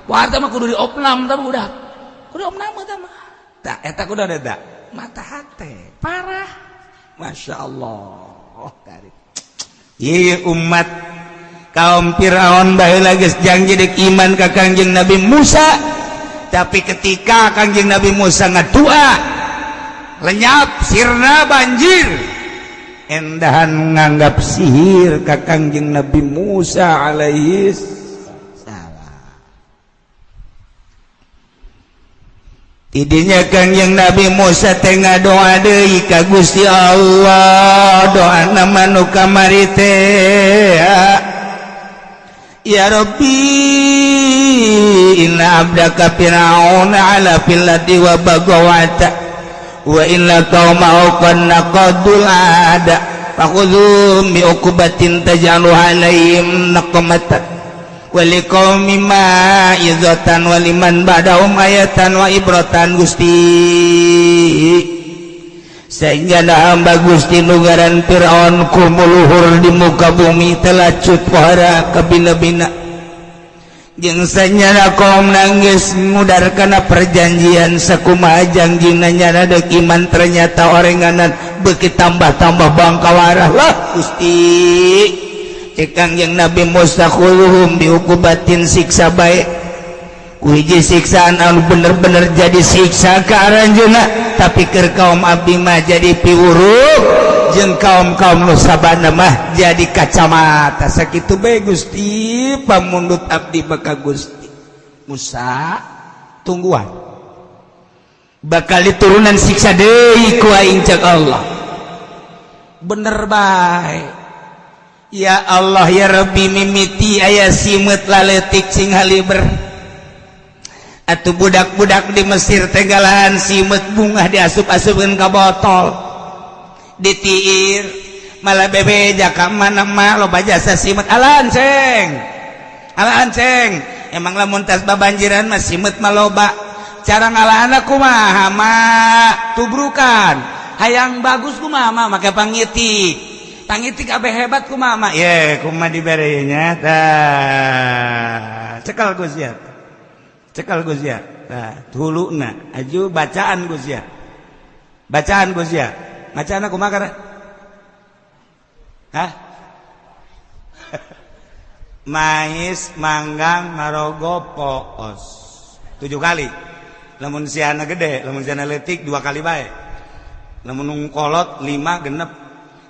pohar teh mah kudu diopnam tah budak kudu opnam tah mah tah eta kudu ada mata hate parah masyaallah dari ieu umat kaum Firaun baheula geus janji dek iman ka Kangjeng Nabi Musa tapi ketika Kangjeng Nabi Musa ngadua lenyap sirna banjir endahan menganggap sihir ka Kangjeng Nabi Musa alaihi salam tidinya Kangjeng Nabi Musa teh ngadoa deui ka Gusti Allah doana manu kamari teh ya Rabbi inna abdaka fir'aun ala fil ardi wa bagawata wa inna qaumau qad naqadul ada fakhudhum bi uqubatin taj'alu alaihim naqmatan wa liqaumi ma izatan wa liman ba'dahum ayatan wa ibratan Gusti sehingga hamba Gusti nugaran Firaun kumuluhur di muka bumi telacut pohara kabina-bina jeung sanyana kaum nangis ngudarkana perjanjian sakumaha janjina nyana deuk iman ternyata orenganan beuki tambah-tambah bangkawarah lah Gusti cek Kangjeng Nabi Musa khuluhum diukubatin siksa bae ku hiji siksaan anu bener-bener jadi siksa ka aranjeunna tapi keur kaum abdi mah jadi piwuruh jeung kaum-kaum nu sabana mah jadi kacamata sakitu bae Gusti pamundut abdi baka Gusti Musa tungguan bakal diturunan siksa deui ku aing cek Allah bener bae ya Allah ya Rabbi mimiti aya simet laletik sing haliber atuh budak-budak di Mesir teh galahan simet bunga diasup-asupkeun ka botol ditiir malah bebeja ka mana mah loba jasa simet alaan ceng emang lamun tas babanjiran mah simet mah loba cara ngalahanna kumaha mah tubrukan hayang bagus kumaha mah make pangitik abe hebat kumaha mah ye kumaha dibere nya tah cekal Gus ya tah huluna aju bacaan Gus ya macana kumaha kana? Hah? Mais, manggang, ngarogo, poos 7 kali. Lamun siana gede, lamun siana leutik 2 kali bae. Lamun kolot 5 genep.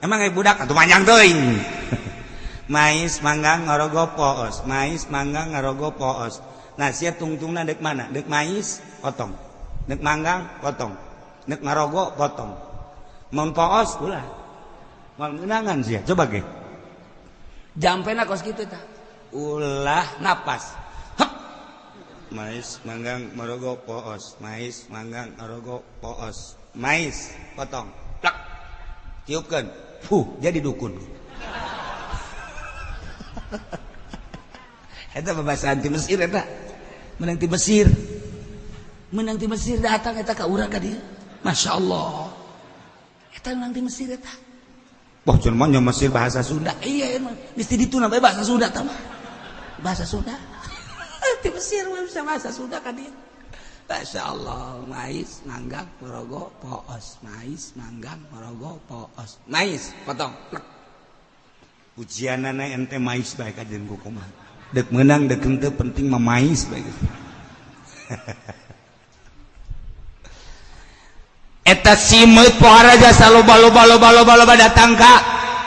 Emang budak atuh manjang teuing. Mais, manggang, ngarogo, poos. Mais, manggang, ngarogo, poos. Nah, sia tungtungna deuk mana? Deuk mais, potong. Deuk manggang, potong. Deuk ngarogo, potong. Mun poos ulah mau menangan sih coba ge jampena kos kitu tah ulah napas hap mais manggang marogo poos mais manggang marogo poos mais potong plak tiupkeun jadi dukun eta bahasa anti Mesir eta menang ti Mesir datang eta ka urang ka dieu masyaallah di Mesir eta. Wah, cuman nya Mesir bahasa Sunda. Iya emang. Mesti dituna bae bahasa Sunda tah. Bahasa Sunda. Di Mesir mah bisa bahasa Sunda kan dia. Masyaallah, mais, manggang, marogo, poos. Mais, manggang, marogo, poos. Mais, potong. Plek. Ujianana ente mais bae kajen ku kumaha. Deuk meunang deuk henteu penting mah mais bae. Eta simet pohara jasa loba datang ka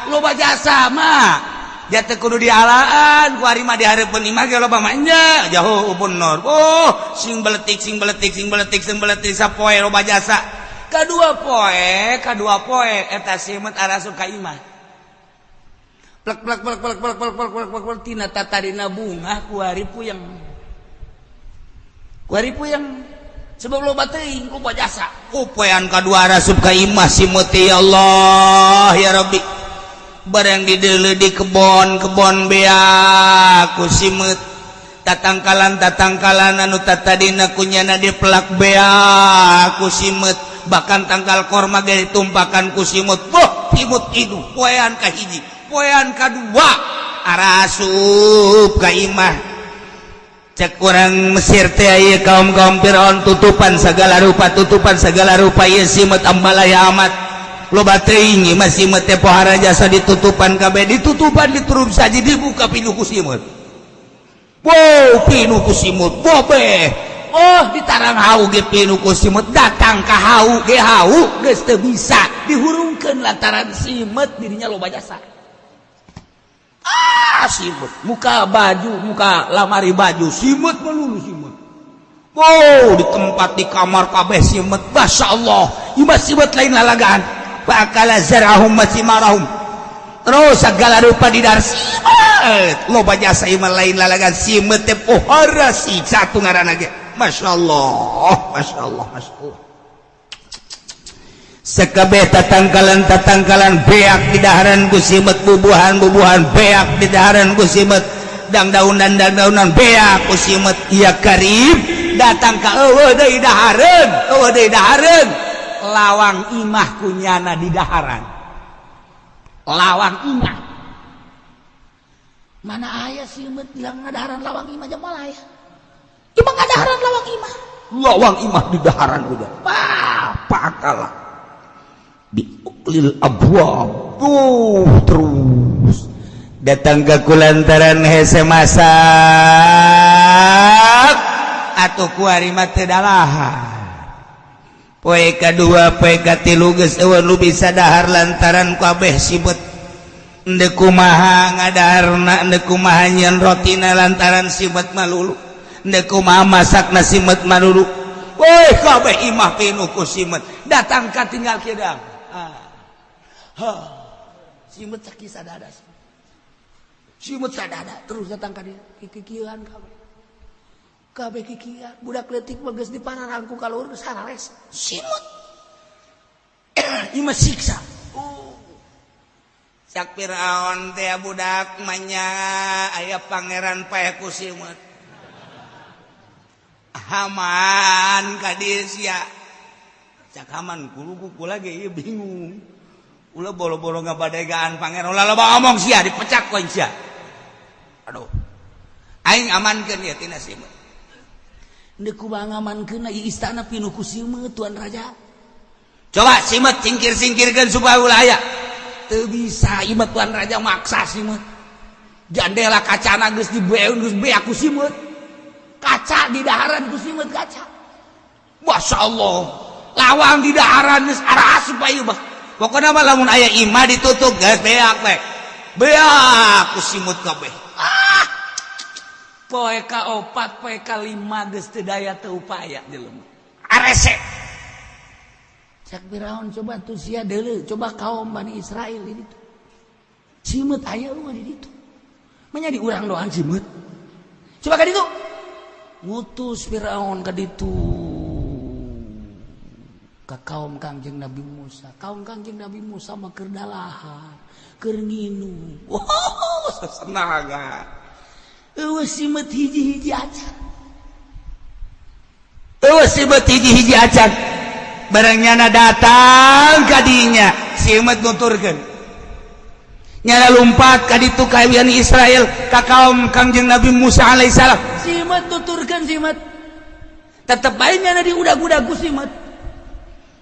loba jasa mah jate kudu dialaan ku ari mah dihareupeun imah ge loba mah nya jauh upun nur sing beletik sapoe loba jasa kadua poe eta simet arasup ka imah plek tina tatadina bunga ku ari puyeng sebab loba teuing loba jasa upoean kadua arasup ka imah simut ya Allah ya Rabbi barang dideuleu di kebon bea ku simut tatangkalan anu tatadina kunyana dipelak bea ku simut bahkan tangkal korma ge ditumpakan ku simut simut idu poean kahiji poean kadua arasup ka imah cek urang Mesir teh aya kaum-kaum Firaun tutupan segala rupa ieu simut ambalaya amat loba teuing imah simut teh pohara jasa ditutupan kabeh ditutupan diturup saji dibuka pinuh ku simut. Wow, pinu ku simut bobe. Oh, ditarang hau ge pinu ku simut datang ka hau geus teu bisa dihurungkeun lantaran simut dirinya loba jasa. Simut muka lamari baju simut melulu simut. Wow, di tempat di kamar kabeh simut. Masyaallah, imah simut lain lalagaan. Fakala zarahum masimarahum. Terus segala rupa di dar simut loba jasa imah lain lalagan simut teh pohara si satu ngaranna ge masyaallah sakabeh tatangkalan beak di daharan ku simut bubuhan beak di daharan ku simut dangdaunan beak ku simut ya karib datang ka eueuh deui dahareun lawang imah kunyana di daharan lawang imah mana ayah simut bilang ngadaharan lawang imah jamal ayah imah ngadaharan lawang imah di daharan udah pakala diuklil abwab terus datang ke kulantaran hese masak atuh kuari mah teu dalahan poe kadua poe katilu geus eueuh nu bisa dahar lantaran kabeh simut endeu kumaha ngadaharna endeu kumaha nyeun rotina lantaran simut malulu endeu kumaha masakna simut malulu weh kabeh imah pinuh ku simut datang ka tinggal kidang simut sakit sadada simut sadada terus datang ka dieu kikieuan kabeh kikieuan budak leutik mah geus dipanarang ku kaluhur geus harares simut imah siksa sak Firaun teh budak manya aya pangeran pae ku simut Haman ka dieu sia cak Haman kuku lagi ieu bingung ulah boro-boro ngabadagaan pangeran ulah loba ngomong sia dipecak ku sia aduh aing amankeun ieu tina simut ndeu kumaha ngamankeunna ieu istana pinuh ku simut tuan raja coba simut singkir-singkirkeun supaya ulah aya teu bisa imah tuan raja maksa simut jandela kacana geus dibeun geus beak ku simut kaca di daharan ku simut kaca masyaallah lawang di daharan geus arah supaya bah pokona mah lamun aya imah ditutup geus beak ku simut kabeh poe ka 4 poe ka 5 geus teu daya teu upaya jelema arese cak Firaun coba tuh sia deuleu coba kaum Bani Israel di ditu simut aya lu di ditu menjadi urang doang simut coba ka ditu ngutus Firaun ka ditu ka kaum Kangjeng Nabi Musa kaum Kangjeng Nabi Musa mah keur dalahar keur nginum wow sasenaga eueuh simut hiji-hiji acan barangnya datang kadinya simut nuturkeun nyana lumpat ka ditu ka Bani Israel ka kaum Kangjeng Nabi Musa alaihissalam simut nuturkeun simut tetep bae nyana diudag-udag ku simut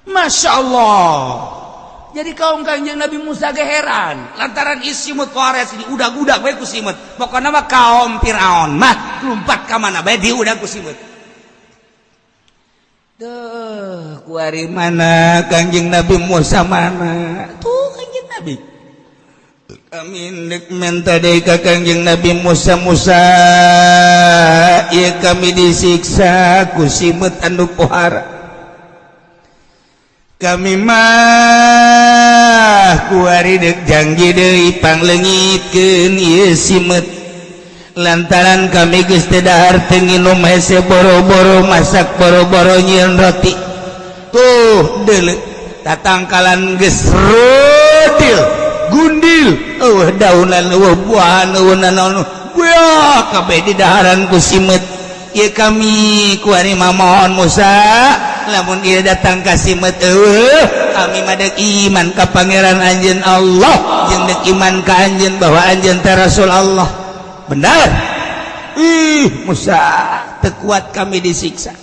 masyaallah jadi kaum Kangjeng Nabi Musa ge heran lantaran simut wares diudag-udag bae ku simut pokona mah kaum Firaun mah lumpat ka mana bae diudag ku simut. Duh, kuari mana Kangjeng Nabi Musa mana? Tuh Kangjeng Nabi. Kami nek minta deui ka Kangjeng Nabi Musa ieu kami disiksa ku simut anu pohara. Kami mah kuari deuk janji deui pangleungitkeun ieu simut. Lantaran kami geus teu dahar teu nginum hese boro-boro masak boro-boro nyieun roti tuh deuleu tatangkalan geus rodil gundil eueuh daunan eueuh buahan eueuh naon kabeh didaharan ku simet. Ieu kami ku ari mamohon Musa lamun ieu datang ka simet kami mah deuk iman ka pangeran anjeun Allah jeung deuk iman ka anjeun bahwa anjeun teh Rasul Allah. Benar? Musa teu kuat kami disiksa.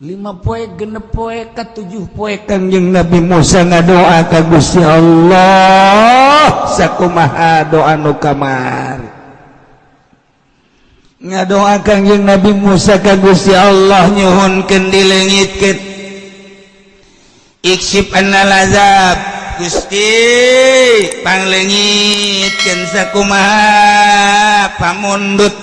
5 poe 6 poe ka 7 poe Kangjeng Nabi Musa ngadoa ka Gusti Allah sakumaha doa nu kamari. Ngadoa Kangjeng Nabi Musa ka Gusti Allah nyuhunkeun dileungitkeun iksyif annal azab Gusti pangleungitkeun sakumaha pamundut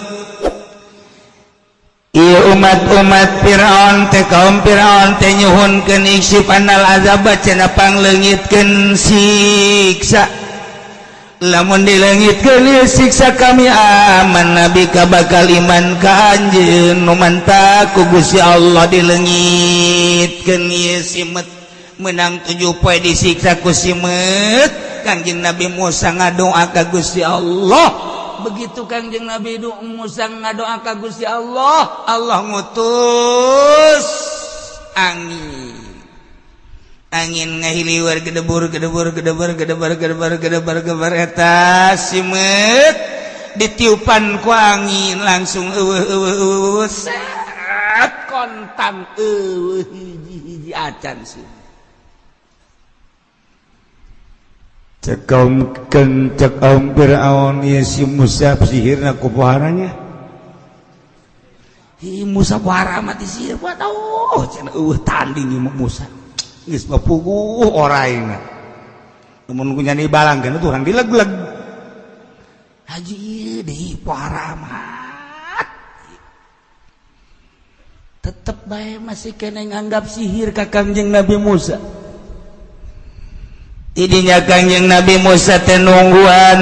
ieu umat-umat Firaun teh kaum Firaun teh nyuhunkeun iksyif annal azab cenah pangleungitkeun siksa. Lamun dileungitkeun ieu siksa kami aman nabi ka bakal iman ka anjeun nu mantap ku Gusti Allah dileungitkeun ieu simet menang 7 poe disiksa ku simet. Kangjeng Nabi Musa ngadoa ka Gusti Allah. Begitu Kangjeng Nabi Musa ngadoa ka Gusti Allah, Allah ngutus angin ngahiliwar gedebur eta simet ditiupan ku angin langsung set kontan hiji acan sih cek kaum Firaun ieu si Musa sihirna ku poharanya Musa pohara mati sihir buat cenah tanding ieu Musa geus bapuguh oraina mun ku nyani balangkeun urang dileg-leg haji ieu deui pohara mah tetep bae masih kena nganggap sihir ka Kangjeng Nabi Musa. Tidinya Kangjeng Nabi Musa teh nungguan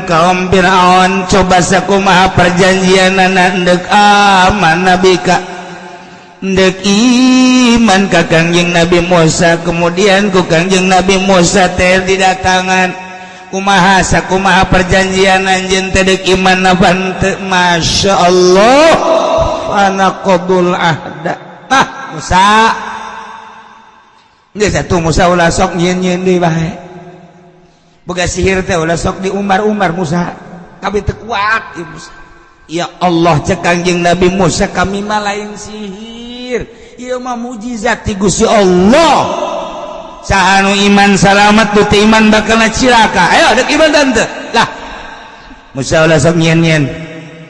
kaum Firaun coba sakumaha perjanjianna deuk aman nabi ka deuk iman ka Kangjeng Nabi Musa. Kemudian ku Kangjeng Nabi Musa teh didatangan kumaha sakumaha perjanjian anjeun teh deuk iman napa teu masyaallah anaqadul ahda. Musa geus atuh Musa ulah sok nyieun-nyieun deui bae. Boga sihir teh ulah sok diumbar-umbar Musa. Kabeh teu kuat ieu Musa. Ya Allah cek Kangjeng Nabi Musa kami mah lain sihir. Ieu mah mujizat ti Gusti Allah. Saha nu iman salamet tu teu iman bakalna cilaka. Ayo deuk iman tante. Lah. Musa ulah sok nyieun-nyieun.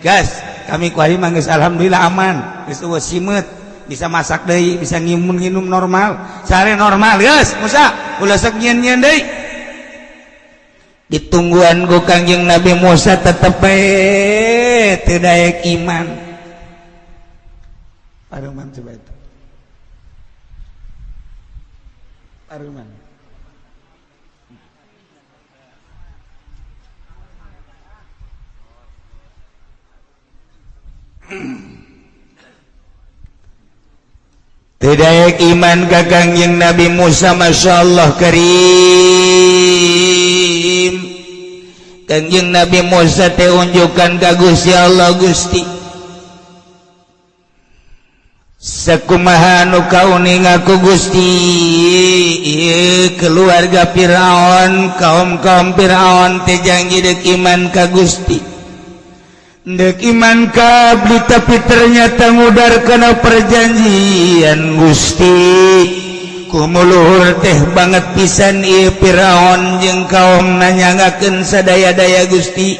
Gas, kami ku ari mah geus alhamdulillah aman. Geus eueuh simet. Bisa masak deui, bisa nginum normal, sare normal, geus Musa, ulah sok nyieun-nyieun deui. Ditungguan ku Kangjeng Nabi Musa tetep bae teu daek iman. Paruman coba itu. Paruman. Tidak iman ka Kangjeng Nabi Musa Masya Allah karim. Kangjeng Nabi Musa teh unjukan ka Gusti Allah Gusti sakumaha nu kauning aku Gusti keluarga Firaun kaum Firaun teh janji deuk iman ka Gusti deuk iman ka abdi tapi ternyata ngudar kana perjanjian Gusti kumuluhur teh banget pisan ieu Firaun jeung kaum nanyangakeun sadaya-daya Gusti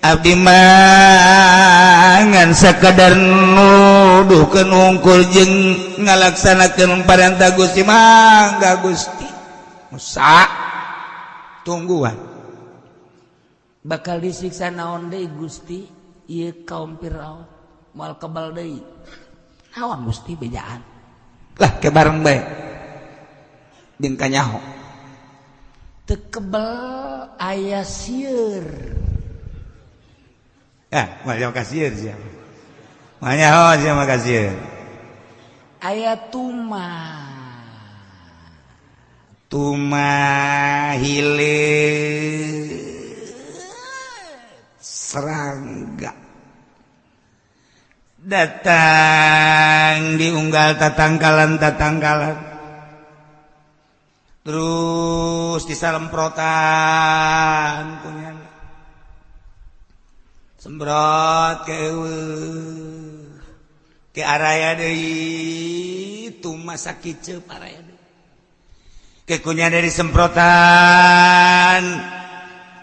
abdi mah ngan sakadar nuduhkeun hungkul jeung ngalaksanakeun parentah Gusti mangga Gusti. Musa tungguan bakal disiksa naon deui Gusti ieu kaum Firaun moal kebal deui naon Gusti bejaan lah kebareng bae jeung kanyaho teu kebal aya sieur moal kasieur sia manyaho sia mah kasieur aya tuma hilir serangga datang diunggal tatangkalan terus disalemprotan punya sembrot ke araya deui tuma sakiceu araya deui ke kunya dari semprotan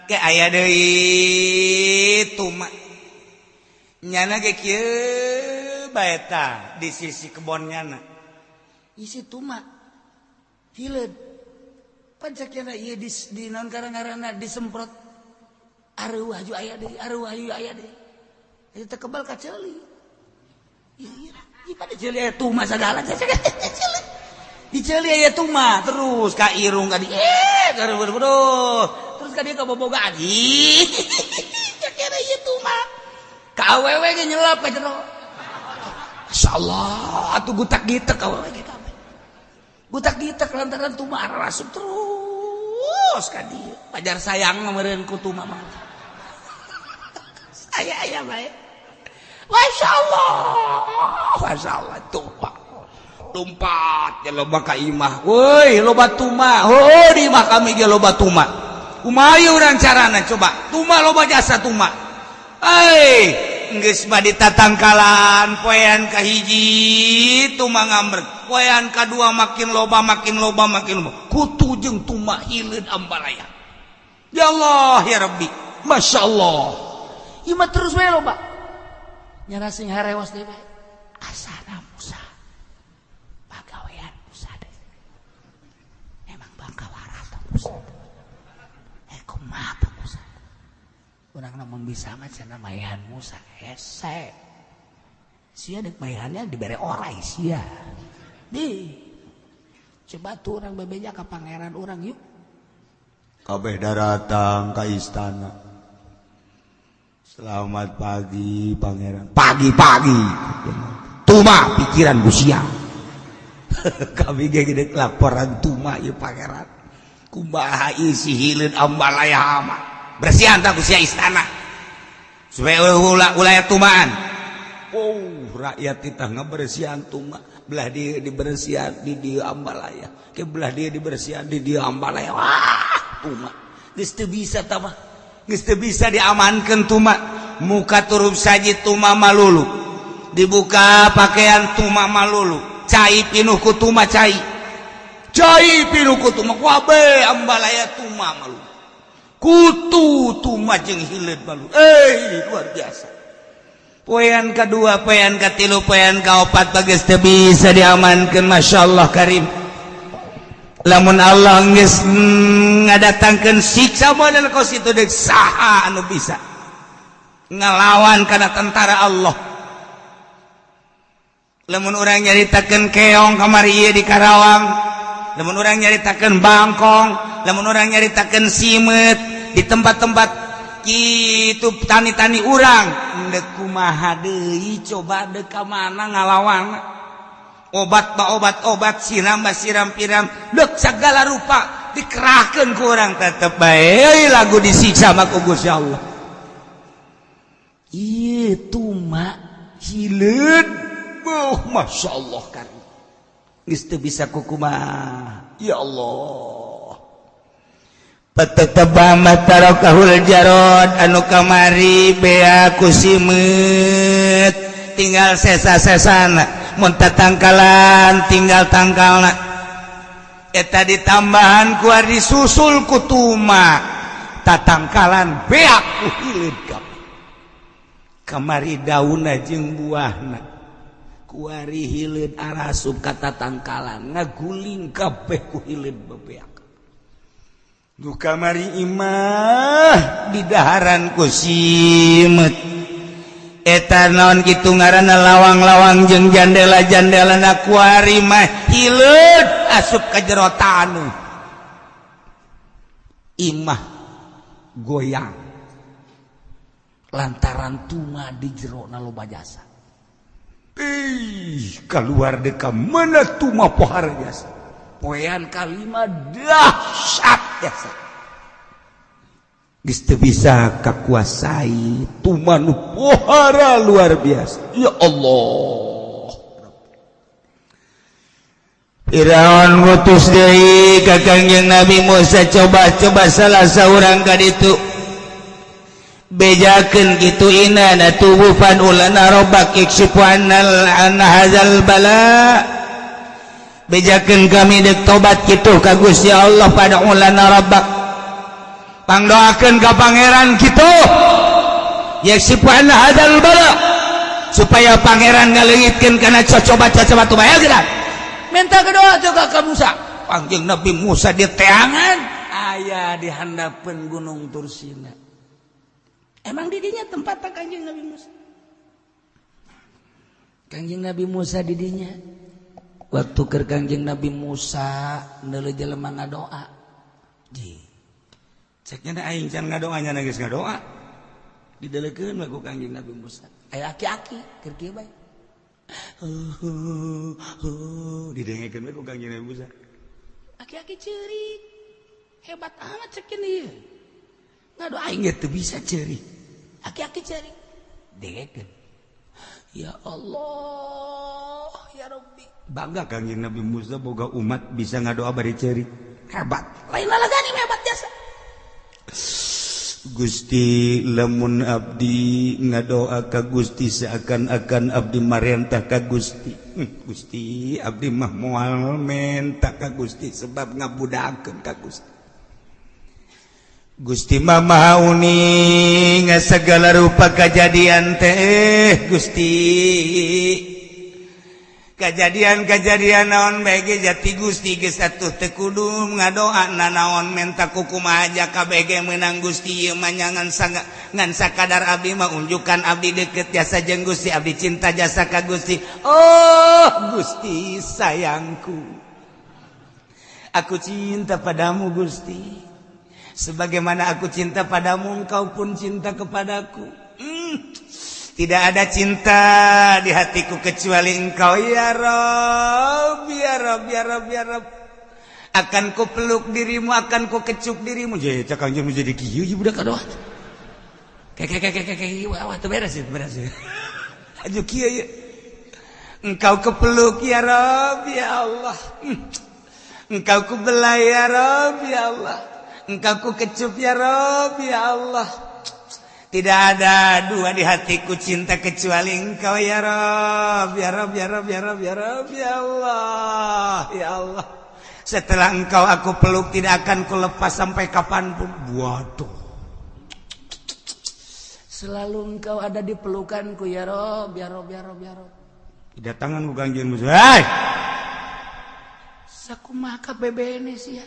ke aya deui tuma nyana ge kieu baeta di sisi kebon nyana isi tuma hileud pancakna ieu di naon karang-karangna disemprot areuwah ju aya deui areuwah ieu aya deui eta kebal ka ceuli ieu pada ceuli aya tuma sagala ceuli di ceuli aya tuma terus ka irung ka di terus ka dia ka bobogaan ih kira ieu tuma ka awewe ge nyelap ka jero masyaallah atuh gutak-gitek awewe ge kabeh gutak-gitek lantaran tuma arasup terus ka dieu pajar sayang meureun ku tuma mah aya bae masyaallah tuma lompat ya loba ka imah woi loba tuma di imah kami ge loba tuma kumaha urang carana coba tuma loba jasa tuma geus mah ditatangkalan poean ka hiji tuma ngamber poean kadua makin loba kutu jeung tuma hileud ambalaya ya Allah ya Rabbi masyaallah ieu mah terus we loba nyana sing harewas deui bae asana Musa pagawean Musa deui emang bangkawara teh Musa kumaha teh Musa urang namun bisa mah cenah mayan Musa hese sia deuk mayannya dibere orai sia di coba tuh urang bebeja ka pangeran urang yuk kabeh datang ka istana. Selamat pagi pangeran. Pagi-pagi tuma pikiran busia kami gede laporan tuma ieu pangeran kumaha isi hileud ambalaya mah bersihan tah busia istana supaya ulah tumaan rakyat kita ngabersihan tuma belah dia dibersihan di dieu ambalaya ke belah dia dibersihan di dieu ambalaya wah tuma geus teu bisa tah mah geus teu bisa diamankeun tuma muka turup saji tuma malulu dibuka pakaian tuma malulu cai pinuh ku tuma cai pinuh ku tuma wabe ambalaya tuma malulu kutu tuma jeung hileud malulu luar biasa poean kadua poean katilu poean kaopat geus teu bisa diamankeun masyaallah karim lamun Allah geus ngadatangkeun siksa model kos itu deuk saha anu bisa ngalawan kana tentara Allah lamun urang nyaritakeun keong kamari ieu di Karawang lamun urang nyaritakeun bangkong lamun urang nyaritakeun simeut di tempat-tempat kitu tani-tani urang deuk kumaha deui coba deuk ka mana ngalawan obat siram piram deuk sagala rupa dikerahkeun ku urang tetep bae lagu disiksa mah ku Gusti Allah ieu tuma hileud masyaallah kan geus teu bisa kumaha ya Allah patataba matarakahul jarod anu kamari bea ku simeut tinggal sesa-sesana mun tatangkalan tinggal tangkalna eta ditambahan ku ari susul ku tuma tatangkalan bea ku hileud kamari daunna jeung buahna kuari hileud arasup ka tatangkalan ngaguling kabeh ku hileud bebeak nu kamari imah didaharan ku simeut eta naon kitu ngaranna lawang-lawang jeung jandela-jandelana kuari mah hileud asup ka jero tanu imah goyang lantaran tuma di jero na loba jasa keluar deka mana tuma pohara jasa poean kalima dahsyat jasa geus teu bisa kakuasai tumanu pohara luar biasa ya Allah. Firaun ngutus deui ka Kangjeng Nabi Musa, coba salah saurang ka ditu bejakeun kitu inana tuwufan ulana rabbak yakshifu an hadzal bala, bejakeun kami dek tobat kitu ka Gusti Allah pada ulana rabbak, pangdoakeun ka pangeran kitu yakshifu an hadzal bala, supaya pangeran ngaleungitkeun kana cocoba tu bayar geura. Minta doa juga ka Musa. Kangjeng Nabi Musa di teangan aya di handapeun Gunung Tursina. Emang didinya tempatnya Kangjeng Nabi Musa. Kangjeng Nabi Musa didinya. Waktu keur Kangjeng Nabi Musa neuleuh jelema ngadoa. Ji. Ceknya aing can ngadoanya geus ngadoa. Didelekeun ku Kangjeng Nabi Musa. Aya aki-aki keur kieu bae. Didengekeun ku Kangjeng Nabi Musa. Aki-aki ceurik. Hebat amat cek ieu. Ngadoa aing teu bisa ceurik. Aki-aki cari dengekeun. Ya Allah, ya Rabbi. Bangga Kangjeng Nabi Musa boga umat bisa ngadoa bari ceurik. Hebat. Lain lalagani hebat jasa. Gusti lamun abdi ngadoa ka Gusti seakan-akan abdi marentah ka Gusti. Gusti abdi mah moal menta ka Gusti sebab ngabudakeun ka Gusti. Gusti mama uni segala rupa kejadian teh Gusti, kejadian naon bege jati Gusti geus atuh teu kudu ngadoa naon menta kukumaha aja kabege meunang Gusti ieu mah ngan sakadar abdi mah unjukan abdi deukeut jasa jeung Gusti, abdi cinta jasa ka Gusti. Oh Gusti sayangku, aku cinta padamu Gusti. Sebagaimana aku cinta padamu, engkau pun cinta kepadaku. Tidak ada cinta di hatiku kecuali engkau ya Rabb, ya Rabb, ya Rabb, ya Rabb. Akan ku peluk dirimu, akan ku kecup dirimu. Jadi cakang jeung jadi kieu ieu budak kadoa. Wah, teu beres. Aju kieu ieu. Engkau kepeluk ya Rabb, ya Allah. Engkau ku belai ya Rabb, ya Allah. Engkau ku kecup ya Rabb, ya Allah. Tidak ada dua di hatiku cinta kecuali engkau ya Rabb, ya Rabb, ya Rabb, ya Rabb, ya Rabb, ya Allah, ya Allah. Setelah engkau aku peluk tidak akan ku lepas sampai kapanpun. Waduh. Selalu engkau ada di pelukanku ya Rabb, ya Rabb, ya Rabb, ya Rabb. Kedatangan ku Kangjeng Musa. Hai. Sakumaha kabebene sia.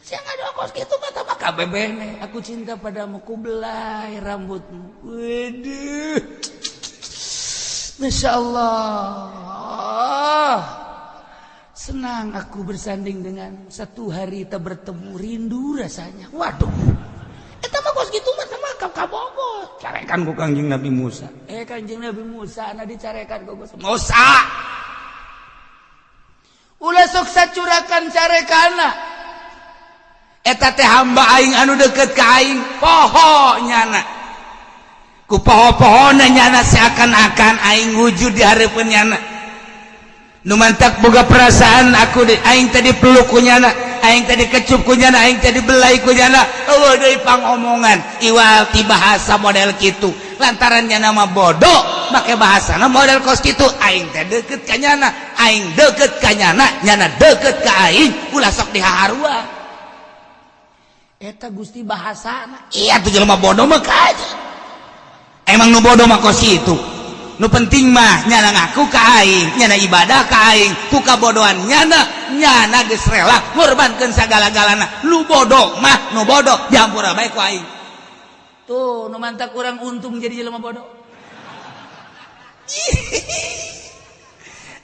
Saya ngadoa kos gitu kata maka bebene. Aku cinta padamu, ku belai rambutmu. Waduh. Masya Allah. Senang aku bersanding dengan satu hari tak bertemu, rindu rasanya. Waduh. Eta mah kos gitu mah sama kabogor. Carekan ku Kangjeng Nabi Musa. Kangjeng Nabi Musa ana dicarekan ku Musa. Ulah sok sacurakan carekana. Eta teh hamba aing anu deket ka aing poho nyana. Ku poho-pohona nyana seakan-akan aing wujud di hareupeun nyana. Nu mantak boga perasaan aku aing tadi peluk ku nyana, aing tadi kecup ku nyana, aing tadi belai ku nyana. Eueuh deui pangomongan iwal ti bahasa model kitu. Lantaran nyana mah bodoh, make bahasana model kos kitu. Aing teh deukeut ka nyana, aing deukeut ka nyana, nyana deukeut ka aing, ulah sok dihaharuan. Eta Gusti bahasana. Iya tuh jelema bodoh mah kaja. Emang nu bodoh mah kos itu. Nu penting mah nyana ngaku ka aing, nyana ibadah ka aing, ku kabodohan nyana geus rela ngorbankeun sagala-galana. Nu bodoh mah nu bodoh dihampura bae ku aing. Tuh nu mantak urang untung jadi jelema bodoh.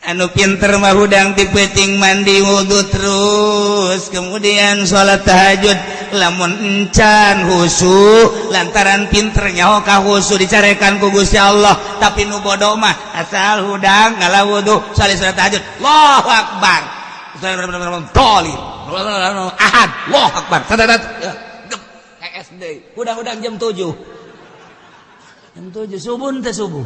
Anu pinter mah hudang ti peuting mandi wudu terus kemudian salat tahajud lamun encan husu lantaran pinter nyaho ka husu dicarekan ku Gusti Allah. Tapi nu bodoh mah asal hudang ngala wudu saleh salat tahajud Allahu akbar tolib ahad Allahu akbar PSD udang-udang jam 7 subuh teh subuh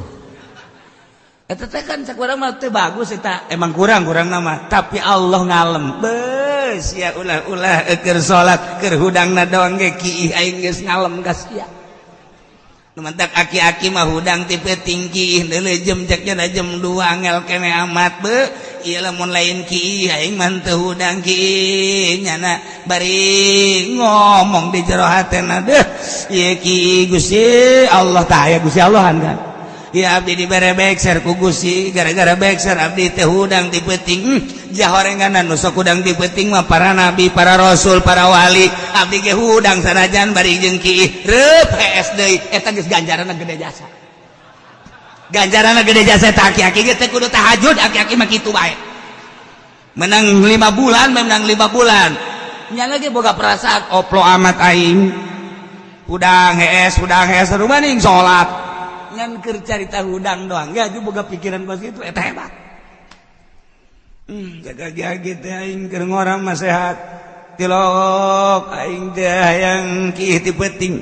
eta teh kan cak urang mah teh bagus eta emang kurang nama tapi Allah ngalem beus ya ulah keur salat keur hudangna doang ge kiih aing geus ngalem ka sia nu mantak aki-aki mah hudang tipe tinggi deuleu jam jakna jam 2 angel kene amat be ieu lamun lain kiih aing mah teu hudang kiih nyana bari ngomong di jero hatena deuh ieu kiih Gusti Allah tah aya Gusti Allahan kan ya abdi dibere bekser ku Gusti gara-gara bekser abdi teh hudang di peuting jahorenganan nu sok hudang di peuting mah para nabi para rasul para wali abdi ge hudang sanajan bari jeung kiih reup hees deui eta geus ganjaranna gede jasa eta aki-aki ge teh kudu tahajud aki-aki mah kitu bae menang 5 bulan nya lagi boga perasaan oplo amat aing hudang hees rumaning salat ngan keur carita hudang doang ya juga boga pikiran kos itu eta hebat jaga-jaga teh aing keur ngorang mah sehat tilok aing teh hayang kiih ti peuting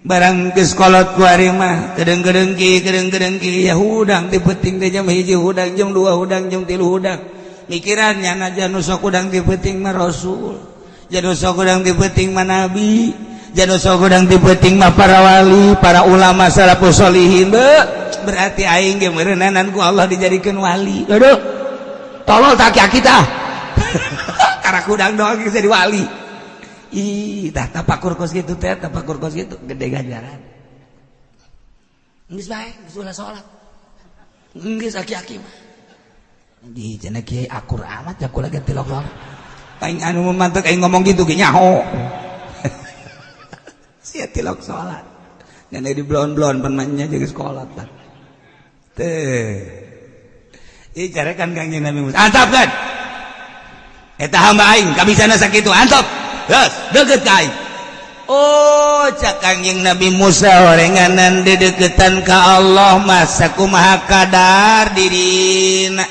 barang geus kolot ku ari mah kedeung-kedeung kiih ya hudang ti peuting teh jam 1 hudang jam 2 hudang jam 3 hudang mikiran nya nu sok hudang ti peuting mah rasul janu sok hudang ti peuting mah nabi janu sok hudang ti peuting mah para wali para ulama salafus sholihin berarti aing ge meureunanan ku Allah dijadikeun wali aduh tolol tak aki tah karek hudang doang geus jadi wali ih tah tapakur kos kitu teh tapakur kos kitu gede ganjaran geus bae geus ulah salat geus aki-aki mah di cenah kieu akur amat ya kula ge tilok aing anu mantek aing ngomong gitu ge nyaho sia tilok salat ngan di blon-blon panmannya jeung sekolah tah teh ieu carekan Kangjeng Nabi Musa antap kan eta hamba aing kabisana sakitu antap geus deukeut ka aing oh cak Kangjeng Nabi Musa horenganan dedeketan ka Allah mah sakumaha kadar dirina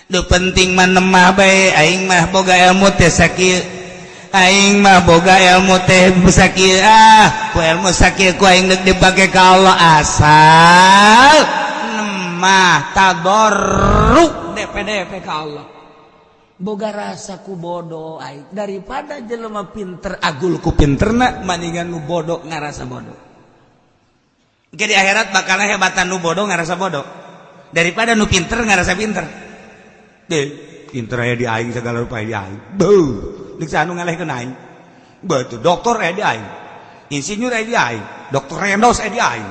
nu penting mah nemah bae aing mah boga ilmu teh sakieu aing mah boga ilmu teh sakieu ku ilmu sakieu ku aing deuk dipake ka Allah asal nemah tadarruk DP ka Allah boga rasa ku bodoh aing daripada jelema pinter agul ku pinterna mendingan nu bodoh ngarasa bodoh ke di akhirat bakal hebatan nu bodoh ngarasa bodoh daripada nu pinter ngarasa pinter deh pinter aya di aing segala rupa di aing beuh dik sanu ngalehkeun aing betul doktor aya di aing insinyur aya di aing dokter rendos aya di aing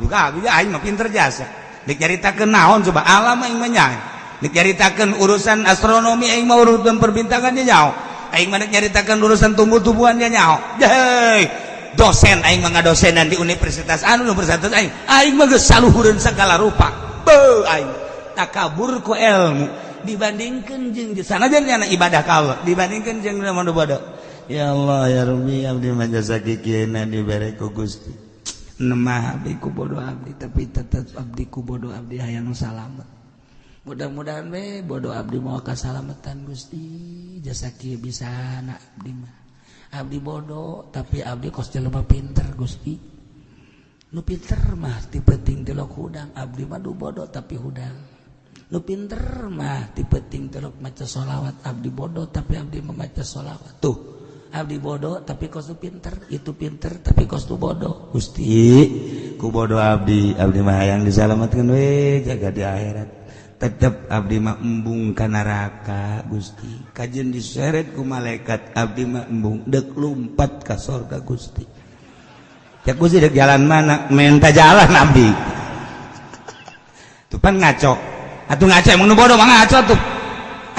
lu kabeh aing mah pinter jasa dik nyaritakeun naon coba alam aing mah nyai dik nyaritakeun urusan astronomi aing mah urusan perbintangan nya nyaho aing mah nyaritakeun urusan tumbuh-tumbuhan nya nyaho deui dosen aing mah ngadosenan di universitas anu universitas aing mah geus saluhureun segala rupa beuh aing takabur ku ilmu dibandingkan jeung sanajan nya ibadah ka Allah dibandingkan jeung nu bodoh ya Allah ya Rabbi abdi mah jasa kikieuna dibere ku Gusti nemah abdi ku bodoh abdi tapi tetep abdi ku bodoh abdi hayang salamet mudah-mudahan we bodoh abdi moal kasalamatan Gusti jasa kieu bisana abdi mah abdi bodoh tapi abdi kos jelema pinter Gusti nu pinter mah ti penting telok hudang abdi mah du bodoh tapi hudang lu pinter mah tipeting teluk maca sholawat abdi bodoh tapi abdi memaca sholawat tuh abdi bodoh tapi kos tu pinter itu pinter tapi kos tu bodoh Gusti ku bodoh abdi mah hayang disalamatkeun we jaga di akhirat tetep abdi mah embung ka neraka Gusti kajeun diseret ku malaikat abdi mah embung deuk lumpat ka surga Gusti cek Gusti deuk jalan mana minta jalan abdi tuh pan ngaco atuh ngaco emang nu bodoh mah ngaco tuh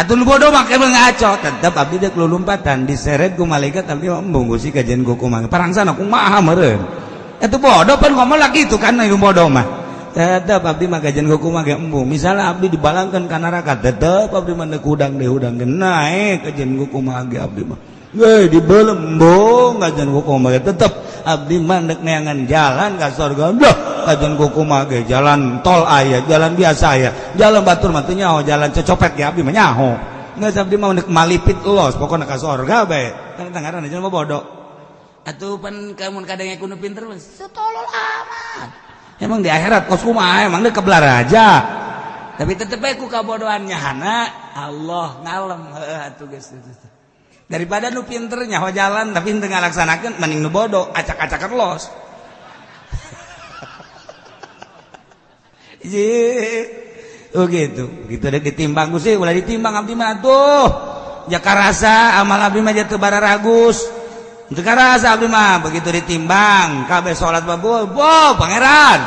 atuh nu bodoh mah emang ngaco tetep abdi deuk lulumpatan diseret ku malaikat abdi mah embung Gusti kajian ku kumaha parangsana kumaha meureun atuh bodoh pan ngomong lagi itu kan nu bodoh mah tetep abdi mah kajian ku kumaha ge embung misalnya abdi dibalangkeun ka neraka tetep abdi mah deuk hudang deh hudang naik kajian ku kumaha ge abdi mah dibelembung kajian ku kumaha tetep abdi mah deuk neangan jalan ka surga kajian ku kumaha ge jalan tol aya jalan biasa aya jalan batur mah teu nyaho jalan cecopet ge abdi mah nyaho geus abdi mah deuk malipit los pokona ka surga bae kan tangaran jelema bodoh atuh pan kamu kadang kudu pinter setolol amat. Emang di akhirat kos kumaha emang dia kebelar aja. Tapi tetep aja ku kabodohannya hana Allah ngalem atuh geus. Daripada nu pinter nyaho jalan tapi henteu ngalaksanakeun mending nu bodoh acak-acakan los. Oh gitu deh ditimbang sih ulah ditimbang abdi mah tuh jaka rasa amal abdi mah teu bara ragus teu karasa abdi mah begitu ditimbang kabeh salat boh pangeran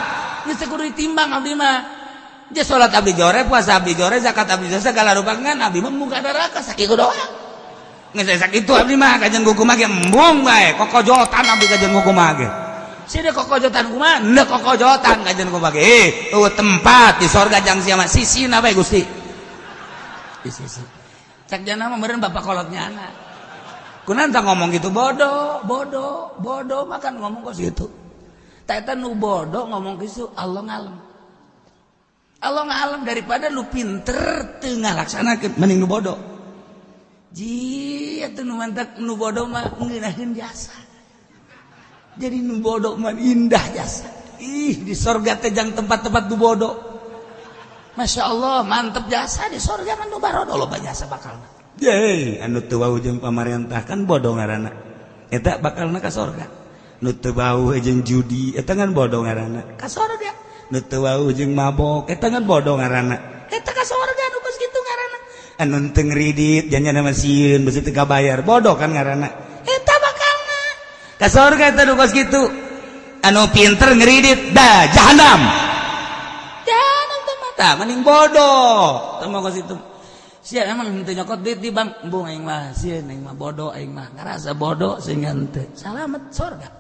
geus kudu ditimbang abdi mah je salat abdi jore puasa abdi jore zakat abdi jore segala rupa ngan abdi mah muga neraka sakitu doang geus sakitu abdi mah kajen gugu mah ge embung bae kokojotan abdi kajen gugu mah ge sih kokojotan kumaha henteu kokojotan kajen kumaha ge tempat di sorga jang sia mah sisina bae Gusti di sisi cak jana mah meureun bapak kolotnya anak kunaon tah ngomong gitu bodoh makan ngomong kos gitu tah eta nu bodoh ngomong kitu Allah ngalem daripada lu pinter teu ngalaksanakeun mending nu bodoh ji atuh nu mantap nu bodoh mah ngeunahkeun jasa jadi nu bodoh mah indah jasa di sorga teh jang tempat-tempat nu bodoh Masya Allah mantep jasa di sorga mah nu barodo loba jasa bakalna yeay anu teu wau jeung pamarentah kan bodoh ngaranna eta bakalna ka sorga nu teu wau jeung judi eta kan bodoh ngaranna ka sorga nu teu wau jeung mabok eta kan bodoh ngaranna eta ka sorga nu geus kitu ngaranna anu teu ngridit janjana mah sieun beus teu kabayar bodoh kan ngaranna eta ka sorga eta nu kos kitu anu pinter ngeridit dah jahanam teh mata mending bodoh teu kos kitu sia emang henteu nyokot duit di bank embung aing mah sieun aing mah bodoh aing mah ngarasa bodoh sehingga henteu salamet sorga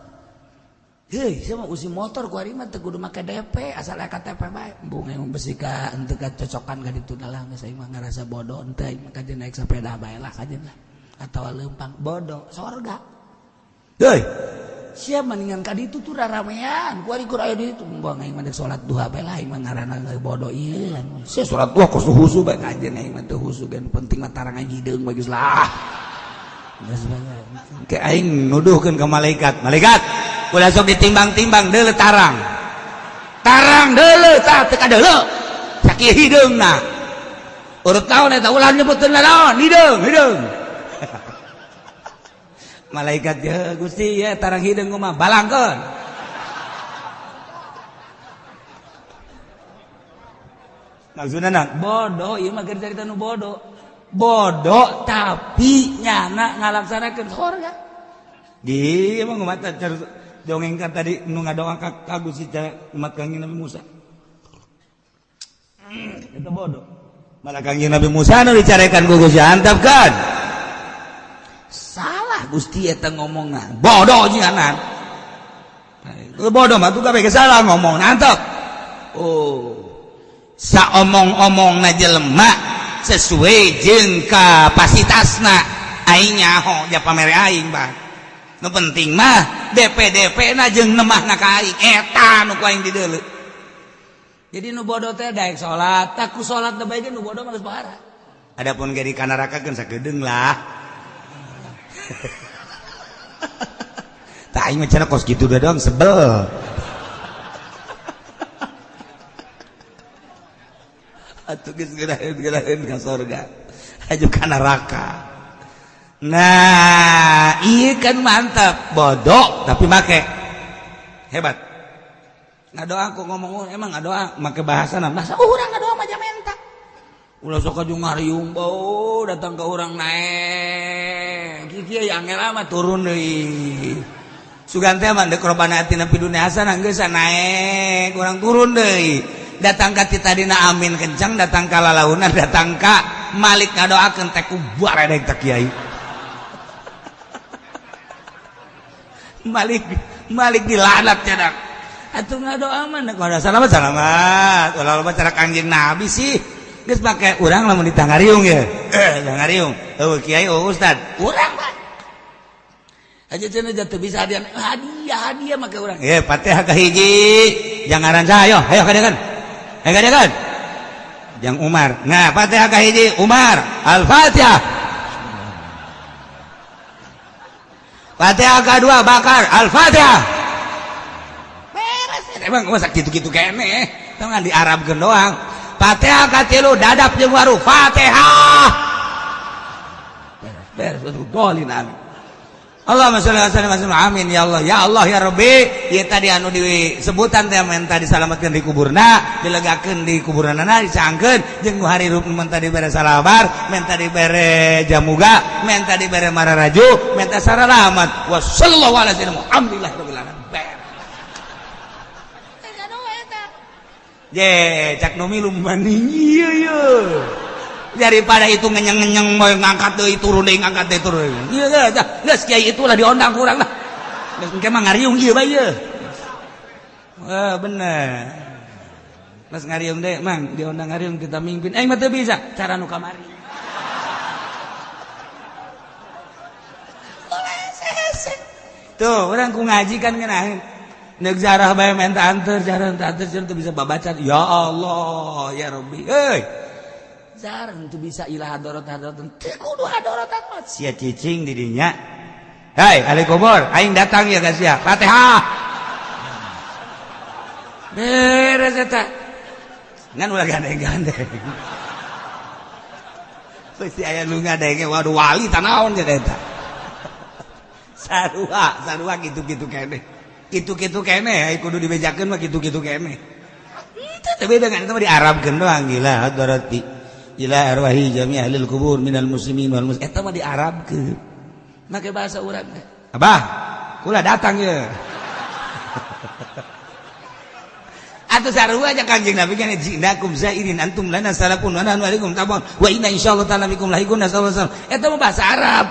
heuh sia mah usi motor ku ari mah teu kudu make DP asal aya KTP bae embung aing besi ka henteu kacocokan ka ditu lah geus aing mah ngarasa bodoh henteu aing mah kajen naik sepeda bae lah kajen lah atawa leumpang bodoh sorga hei, siapa mendingan kadi itu tuh ramean. Kuari aya di itu, buang aing mah salat duha bae lah, aing mah ngaranna bodoh ieu. Sia salat duha kos husu bae kajen aing mah teu husu kan penting mah tarangan hideung bagus lah. Ke aing nuduhkeun ka malaikat. Malaikat, ulah sok ditimbang-timbang deuleu tarang. Tarang deuleu tah teu kadeuleu. Sakieu hideungna. Urut taon eta ulah nyebutkeun naon, hideung. Malaikat ya Gusti ya tarang hideung mah balangkeun maksudna bodoh ieu mah keur carita nu bodoh tapi nyana ngalaksanakeun sorga di emang mata dongeng kan tadi nu ngadoa ka Gusti umat Kangjeng Nabi Musa eta bodoh malah Kangjeng Nabi Musa nu dicarekan ku Gusti antap kan salah Gusti eta ngomongna bodoh jinganan bodoh mah tuh kabeh salah ngomong nantep saomong-omongna jelema sesuai jeung kapasitasna aing nyaho ja pamere aing bah nu penting mah DP na jeung nemahna ka aing eta nu ku aing dideuleu jadi nu bodoh teh daek salat tak ku salat teh bae nu bodoh mah geus parah adapun ge di kanarakakeun sakedeung lah tak aing macana kos gitu udah doang sebel atuh geus geraheun ka sorga aju ka neraka nah ieu kan mantap bodoh tapi make hebat ngadoa aku ngomong emang ngadoa make bahasana bahasa urang ngadoa mah jamenta ulah sok aju ngariung bau datang ke urang naik kieu angel mah turun deui sugan teh mah deuk robana atina pidunya hasanah geus naek urang turun deui datang ka titadina amin kencang datang ka lalaunan datang ka malik ngadoakeun teh ku baredeg teh kiai malik dilanat cenah atuh ngadoa mah nek salamat ulah loba cara Kangjeng Nabi sih geus make urang lamun ditangariung ya ngariung kiai ustad urang mah aja cenah jatuh bisa hadiah make urang Fatihah ka hiji jangan ayo kadekan Jang Umar nah Fatihah ka hiji Umar Al-Fatihah Fatihah kedua bakar Al-Fatihah. Beres emang masa gitu-gitu kene tangan di Arab doang. Fatihah katilu dadap jeung waru Fatihah. Beres dolinan. Allahumma sholli ala sayyidina amin ya Allah ya Rabbi. Ieu tadi anu disebutan teh menta disalamatkeun di kuburna, dilegakeun di kuburanana, dicaangkeun jeung nu harirup menta dibere salabar, menta dibere jamuga, menta dibere mararaju, menta saralamat. Wa sallallahu ala sayyidina Muhammadillah rabbil alamin. Ye, cak nu milum mani ieu. Daripada itu ngenyeng-ngenyeng mau ngangkat deui turun deui ngangkat deui turun. Ieu geus kiai itulah diondang kurang lah. Geus engke mah ngariung ieu bae ieu. Bener. Mas ngariung deui mang diondang ngariung kita mimpin. Aing mah teu bisa cara nu kamari. Tuh, urang ku ngaji kan ngeunaheun. Neuk zarah bae menta anteur, jarah anteur teu bisa babacan. Ya Allah, ya Rabbi. Euy. Jarang tuh bisa ilah hadorot-hadorot teu kudu hadorotan mah sia cicing di dinya. Hai ahli kubur aing datang ya guys ya Fatihah. Beres eta ngan ulah gandeng-gandeng pasti aya nu ngadenge waduh wali tanaon ge eta sarua gitu-gitu kene ai kudu dibejakeun mah gitu-gitu kene teu beda ngan eta mah diarabkeun doang gila hadorati ila arwahi jami ahlil kubur minal muslimin wal muslimin eta mah diarabkeun make bahasa urang teh abah kula datang ye atuh sarua aja Kanjeng Nabi kan jinakum zairin antum lana salakun wa nahnu alaikum tabun wa inna insyaallah ta'ala bikum lahikun sallallahu eta mah bahasa Arab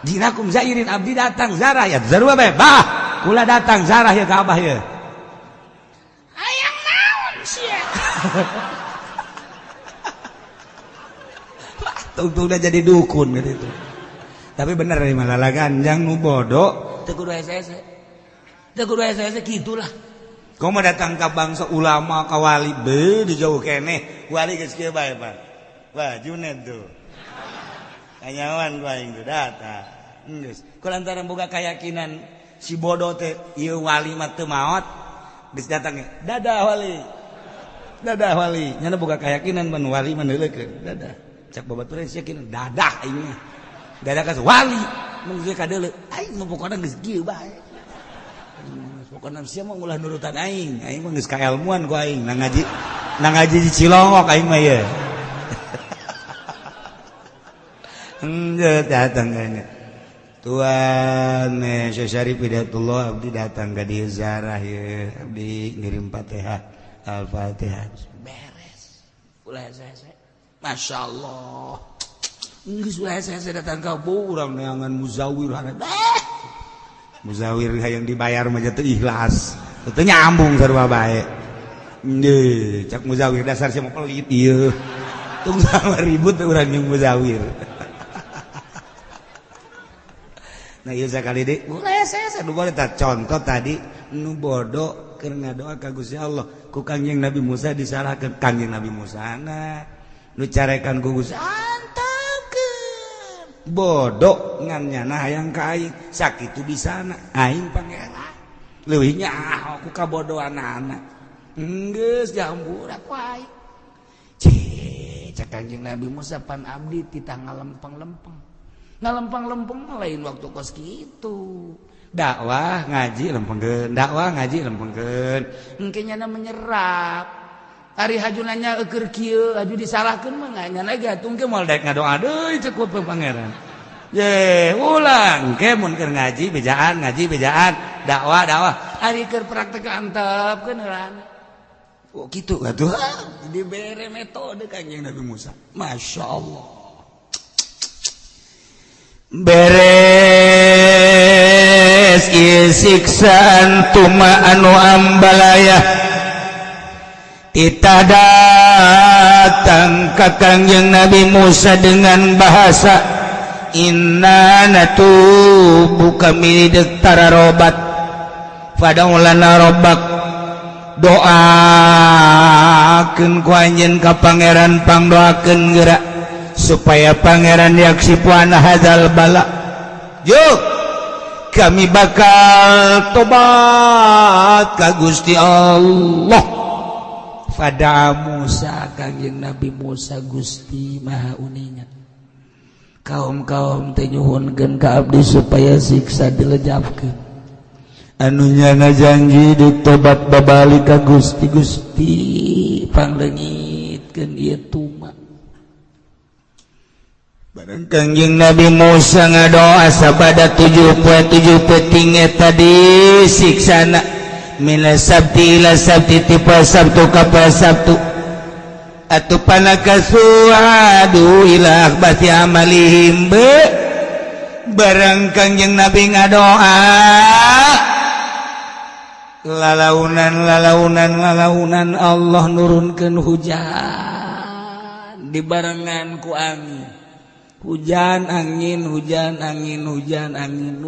jinakum zairin abdi datang zarah ya sarua bae bah kula datang zarah ya ka abah ye hayang naon sia Tung udah jadi dukun gitu. Tapi bener dari malah ganjang nu bodoh. Teu kudu hese-hese. Teu kudu hese-hese gitulah. Kau mau datang ke bangsa ulama ka wali be di jauh kene. Wali geus kieu bae, Pak. Wah, Junet tuh. Kanyawan ku aing tuh datang. Geus. Ku lantaran boga keyakinan si bodoh teh ieu wali mah teu maot. Geus datang ge. Dadah wali. Dadah wali. Nyana boga keyakinan mun wali mah neuleukeun. Dadah. Cak babaturan yakin dadah aing mah dadah ka wali mun geus ka deuleu aing mah pokona geus kieu bae pokona sia mah ulah nurutan aing mah geus kaelmuan ku aing nang ngaji di Cilongok aing mah ye henteu datang kana Tuan Syekh Syarif Hidayatullah abdi datang ka dieu ziarah ye abdi ngirim Fatihah Al-Fatihah beres ulah saya Masya Allah Nggak sudah saya datang ke orang neangan muzawir muzawir yang dibayar mah teu ikhlas teu nyambung sarua bae nih cak muzawir dasar sia mah pelit ieu tung sama ribut urang yang muzawir nah ieu sakali deui mulai saya nu boleh tak contoh tadi nu bodoh keur ngadoa ka Gusti Allah ku Kangjeng Nabi Musa disalahkeun Kangjeng Nabi Musa nu carekan gugus anteukeun bodoh ngan nyana hayang ka aing sakitu bisana aing pangeran leuwih nyaho ku kabodohanana geus jamburak wae cek Kanjeng Nabi Musa pan abdi titah ngalempeng-lempeng lain waktu kos kitu dakwah ngaji lempengkeun engke nyana menyerap hari hajunanya eukeur kieu haju disalahkeun mah nyana ge hatung ke moal daek ngadoa deui cukup pangeran ye ulang ke mun keur ngaji bejaan dakwah ari keur praktek antepkeun heulana oh kitu atuh dibere metode Kanjeng Nabi Musa masyaallah beres isiksaan tuma anu ambalaya kita datang ke Kangjeng Nabi Musa dengan bahasa inna natubu kami tararobat fadaulana robbak doakeun ku anjeun ka pangeran pangdoakeun geura supaya pangeran yaksipuana hadzal bala yuk kami bakal tobat ka Gusti Allah. Pada Musa, Kangjeng Nabi Musa Gusti Maha Uningan, kaum-kaum teh nyuhunkeun ka abdi supaya siksa dilejapkeun. Anunya ngajanji ditobat babalik ka Gusti. Gusti pangleungitkeun ieu tuma. Bareng Kangjeng Nabi Musa ngadoa sabada 7 poe ting tadi siksana mina sabti ila sabti tipa sabtu ka sabtu atu panakasuadu ila akhbati amalihim be. Bareng Kangjeng Nabi ngadoa lalaunan Allah nurunkeun hujan dibarengan ku angin. Hujan angin nu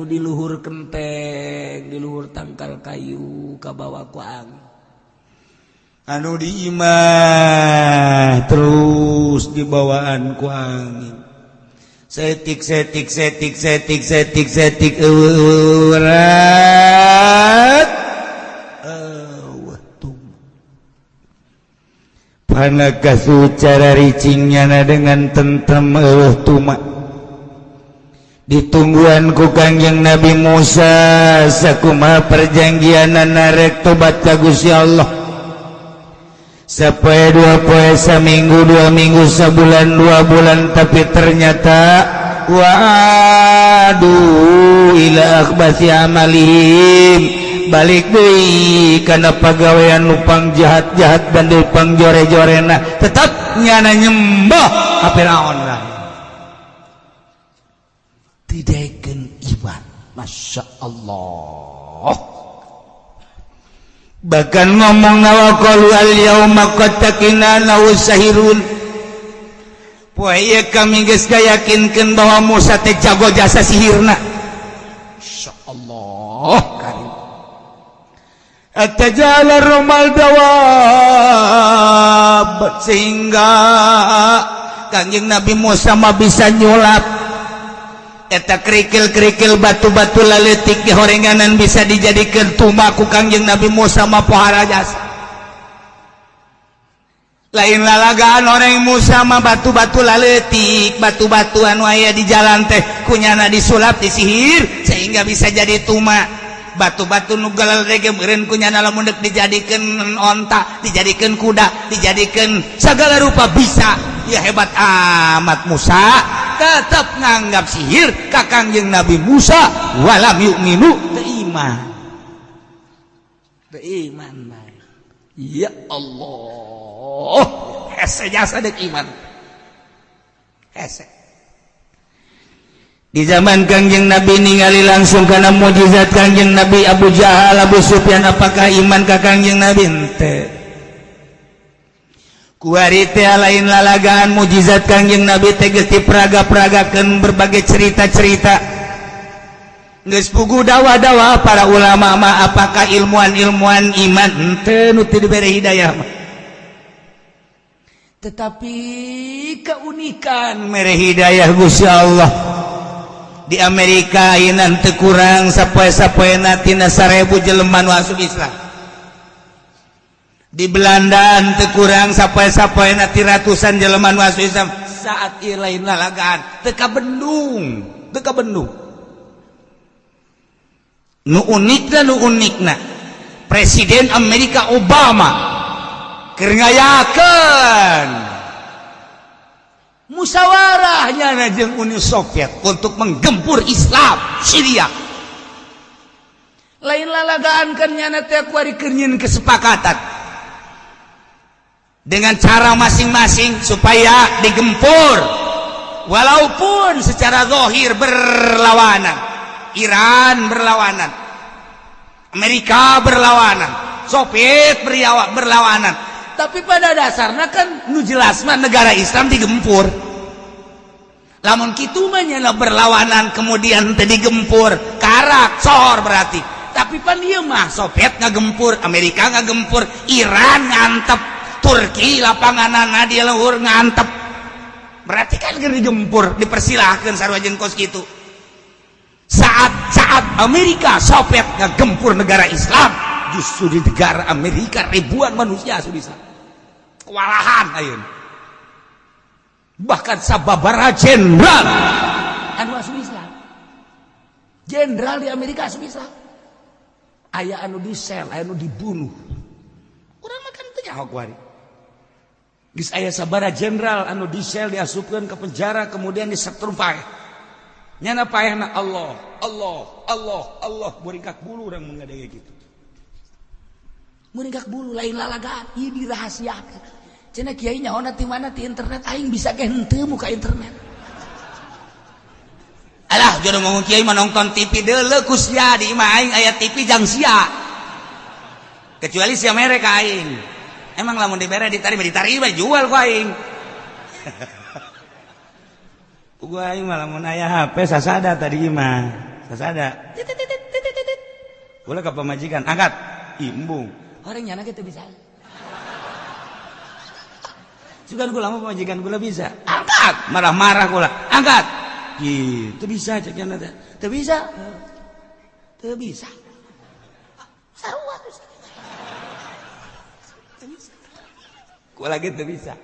di luhur kenteng, di luhur tangkal kayu kabawa ku angin. Anu di imah terus dibawaan ku angin. Setik eueurat panakasu cara ricingnya dengan tentrem tuma. Ditungguan ku Kangjeng Nabi Musa sakumaha perjanjianana rek tobat ka Gusti Allah. Sapoe 2 poe, saminggu 2 minggu, sabulan 2 bulan, tapi ternyata waadu ila akhbasi amalihim, balik deui kana pagawean lupang jahat-jahat dan lupang jore-jorena, tetap nyana nyembah ka Firaun lah. Tidaikeun iman, masya Allah. Bahkan ngomong nawakalu al-yauma qad takina nausahirun. Poe kami geus yakinkeun bahwa Musa teh jago jasa sihirna. Insyaallah karim. Atajala romal dawab, sehingga Kangjeng Nabi Musa mah bisa nyulap eta kerikil-kerikil batu-batu laletik di horenganan bisa dijadikan tumaku Kangjeng Nabi Musa mah pohara jasa. Lain lalagaan orang Musa mah batu-batu laletik, batu-batu anu aya di jalan teh kunyana disulap disihir sehingga bisa jadi tuma. Batu-batu nu galerege meureun kunyana lamun deuk dijadikeun onta, dijadikeun kuda, dijadikeun sagala rupa bisa. Ya hebat amat Musa tetap nganggap sihir ka Kangjeng Nabi Musa walam yu'minu beriman. Beriman bae. Ya Allah. Hese jasa dek iman. Hese. Di zaman Kangjeng Nabi ningali langsung kana mukjizat Kangjeng Nabi Abu Jahal, Abu Sufyan, apakah iman ka Kangjeng Nabi? Henteu. Kuari teh lain lalagaan mukjizat Kangjeng Nabi teh geus diperaga-peragakeun berbagai cerita-cerita. Geus pugu dawa-dawa para ulama mah apakah ilmuwan-ilmuwan iman? Henteu nu teu dibere hidayah mah. Tetapi keunikan mere hidayah Gusti Allah. Di Amerika ayeuna teu kurang sapoe-sapoena tina 1000 jelema nu asup Islam. Di Belanda teu kurang sapoe-sapoena ti ratusan jelema nu asup Islam. Saat ieu lain lalagaan teu ka Bendung, teu ka Bendung. Nu unikna Presiden Amerika Obama keur ngayakeun musyawarahnya jeung Uni Soviet untuk menggempur Islam Syria. Lain lalagaan kan nyana teh kuari keur nyieun kesepakatan dengan cara masing-masing supaya digempur, walaupun secara zahir berlawanan. Iran berlawanan, Amerika berlawanan, Soviet berlawanan. Tapi pada dasarnya kan nu jelas mah negara Islam digempur. Lamun kitu mah nya berlawanan kemudian teu digempur, karak sor berarti. Tapi pan ieu mah Soviet ngagempur, Amerika ngagempur, Iran ngantep, Turki lapanganana di luhur ngantep. Berarti kan keur digempur, dipersilahkeun sarua jeung kos kitu. Saat Amerika Soviet ngagempur negara Islam, justru di negara Amerika ribuan manusia asup Islam. Kewalahan ayeuna. Bahkan sababaraha jenderal anu asup Islam. Jenderal di Amerika asup Islam. Aya anu disel, aya anu dibunuh. Urang makan teu nyaho kuari. Geus aya sabaraha jenderal anu disel diasupkeun ke penjara kemudian disetrum paeh. Nyana paehna Allah muringkak bulu urang mengadenge kitu. Muringkak bulu lain lalagaan, ieu dirahasiakeun. Cenah kiai nyaona ti mana ti internet aing bisa ge henteu muka internet. Alah jodoh mau kiai mah nonton TV deuleu ku sia di imah aing aya TV jang sia. Kecuali sia mereka aing. Emang lamun dibere ditarima jual ku aing. Gua aing mah lamun aya HP sasada tadi mah. Sasada. Kula ka pamajikan, angkat. Imbung. Orang nyana kitu bisa. Sugan kula mah pamajikan kula bisa. Angkat. Marah-marah kula. Angkat. Gitu bisa cek nyana teh. Teu bisa. Teu bisa. Sarua tuh. Teu bisa. Kula ge teu bisa.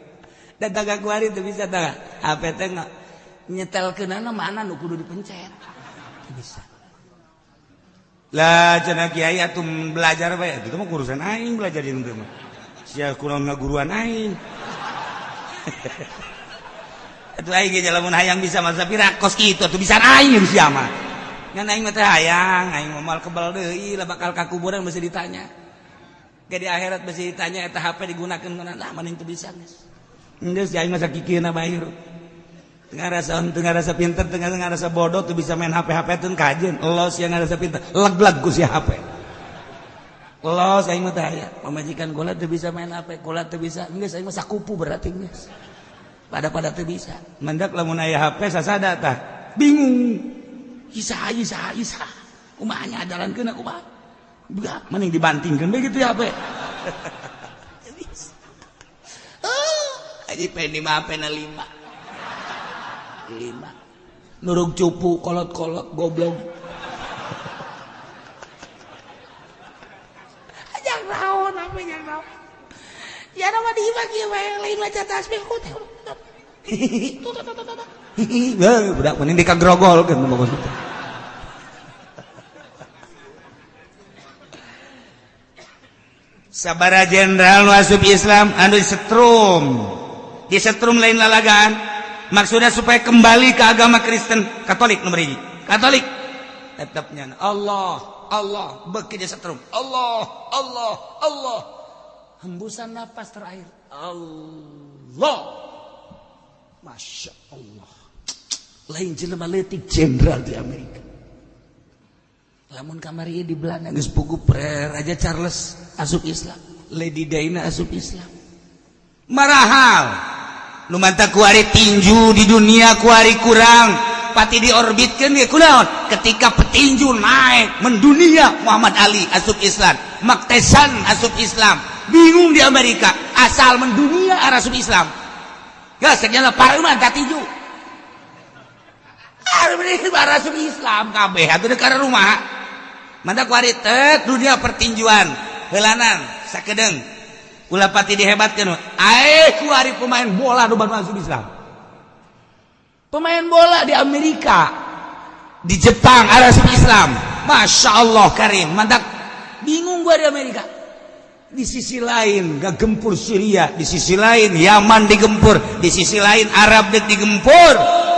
Dan tangga kuari teu bisa tangga. HP teh nyetelkeunana mana nu kudu dipencet. Bisa. Lah cenah kiai atuh belajar bae, itu mah urusan aing belajar di dieu mah. Sia kurang ngaguruan aing. Atuh aing ge lamun hayang bisa masa pira kos kitu atuh bisa aing sia mah. Ngan aing mah teh hayang, aing moal kebal deui lah bakal ka kuburan mesti ditanya. Ge di akhirat mesti ditanya eta HP digunakeun kunaon lah mending teu bisa geus. Geus aing mah sakikieuna bae. Tengah rasa pinter, tengah rasa bodoh tuh bisa main HP tuh kajian. Los yang rasa pinter, leg-leg ku si HP. Los aing mah teh aya. Pamajikan kula teu bisa main HP, kula teu bisa. Geus aing mah sakupu berarti geus. Pada teu bisa. Mendak lamun aya HP sasada tah. Bingung. Isa. Kumaha nyadarankeun aku mah. Buka mending dibantingkeun begitu ya HP. Aji pengen mah HP na 5. Nurug cupu kolot-kolot goblok. Ajang naon apa yang naon. Ya nama dibagi wae lain maca tasbih ku teh. Budak mending dikagrogolkeun maksud. Sabaraha jenderal nu asup Islam anu disetrum. Disetrum lain lalagaan. Maksudnya supaya kembali ke agama Kristen Katolik nomor 1. Katolik tetapnya Allah beki dia setrum. Allah. Hembusan napas terakhir. Allah. Masya Allah. Lain jelema leutik jenderal di Amerika. Lamun kamari di Belanda geus pugu Raja Charles asup Islam, Lady Diana asup Islam. Marahal. Lumanta kuari tinju di dunia kuari kurang pati diorbitkan ya kunaon ketika petinju naik mendunia Muhammad Ali asup Islam, Mark Tyson asup Islam, bingung di Amerika asal mendunia asup Islam. Ya senyala pareman tak tinju. Asup Islam kabeh atuh dekat rumah. Manta kuari tek dunia pertinjuan heulanan sakedeung. Ulah pati dihebatkan, kuari pemain bola nu baru masuk Islam. Pemain bola di Amerika, di Jepang asup Islam. Masya Allah Karim, mantap. Bingung gua di Amerika. Di sisi lain gagempur Syria, di sisi lain Yaman digempur, di sisi lain Arab digempur.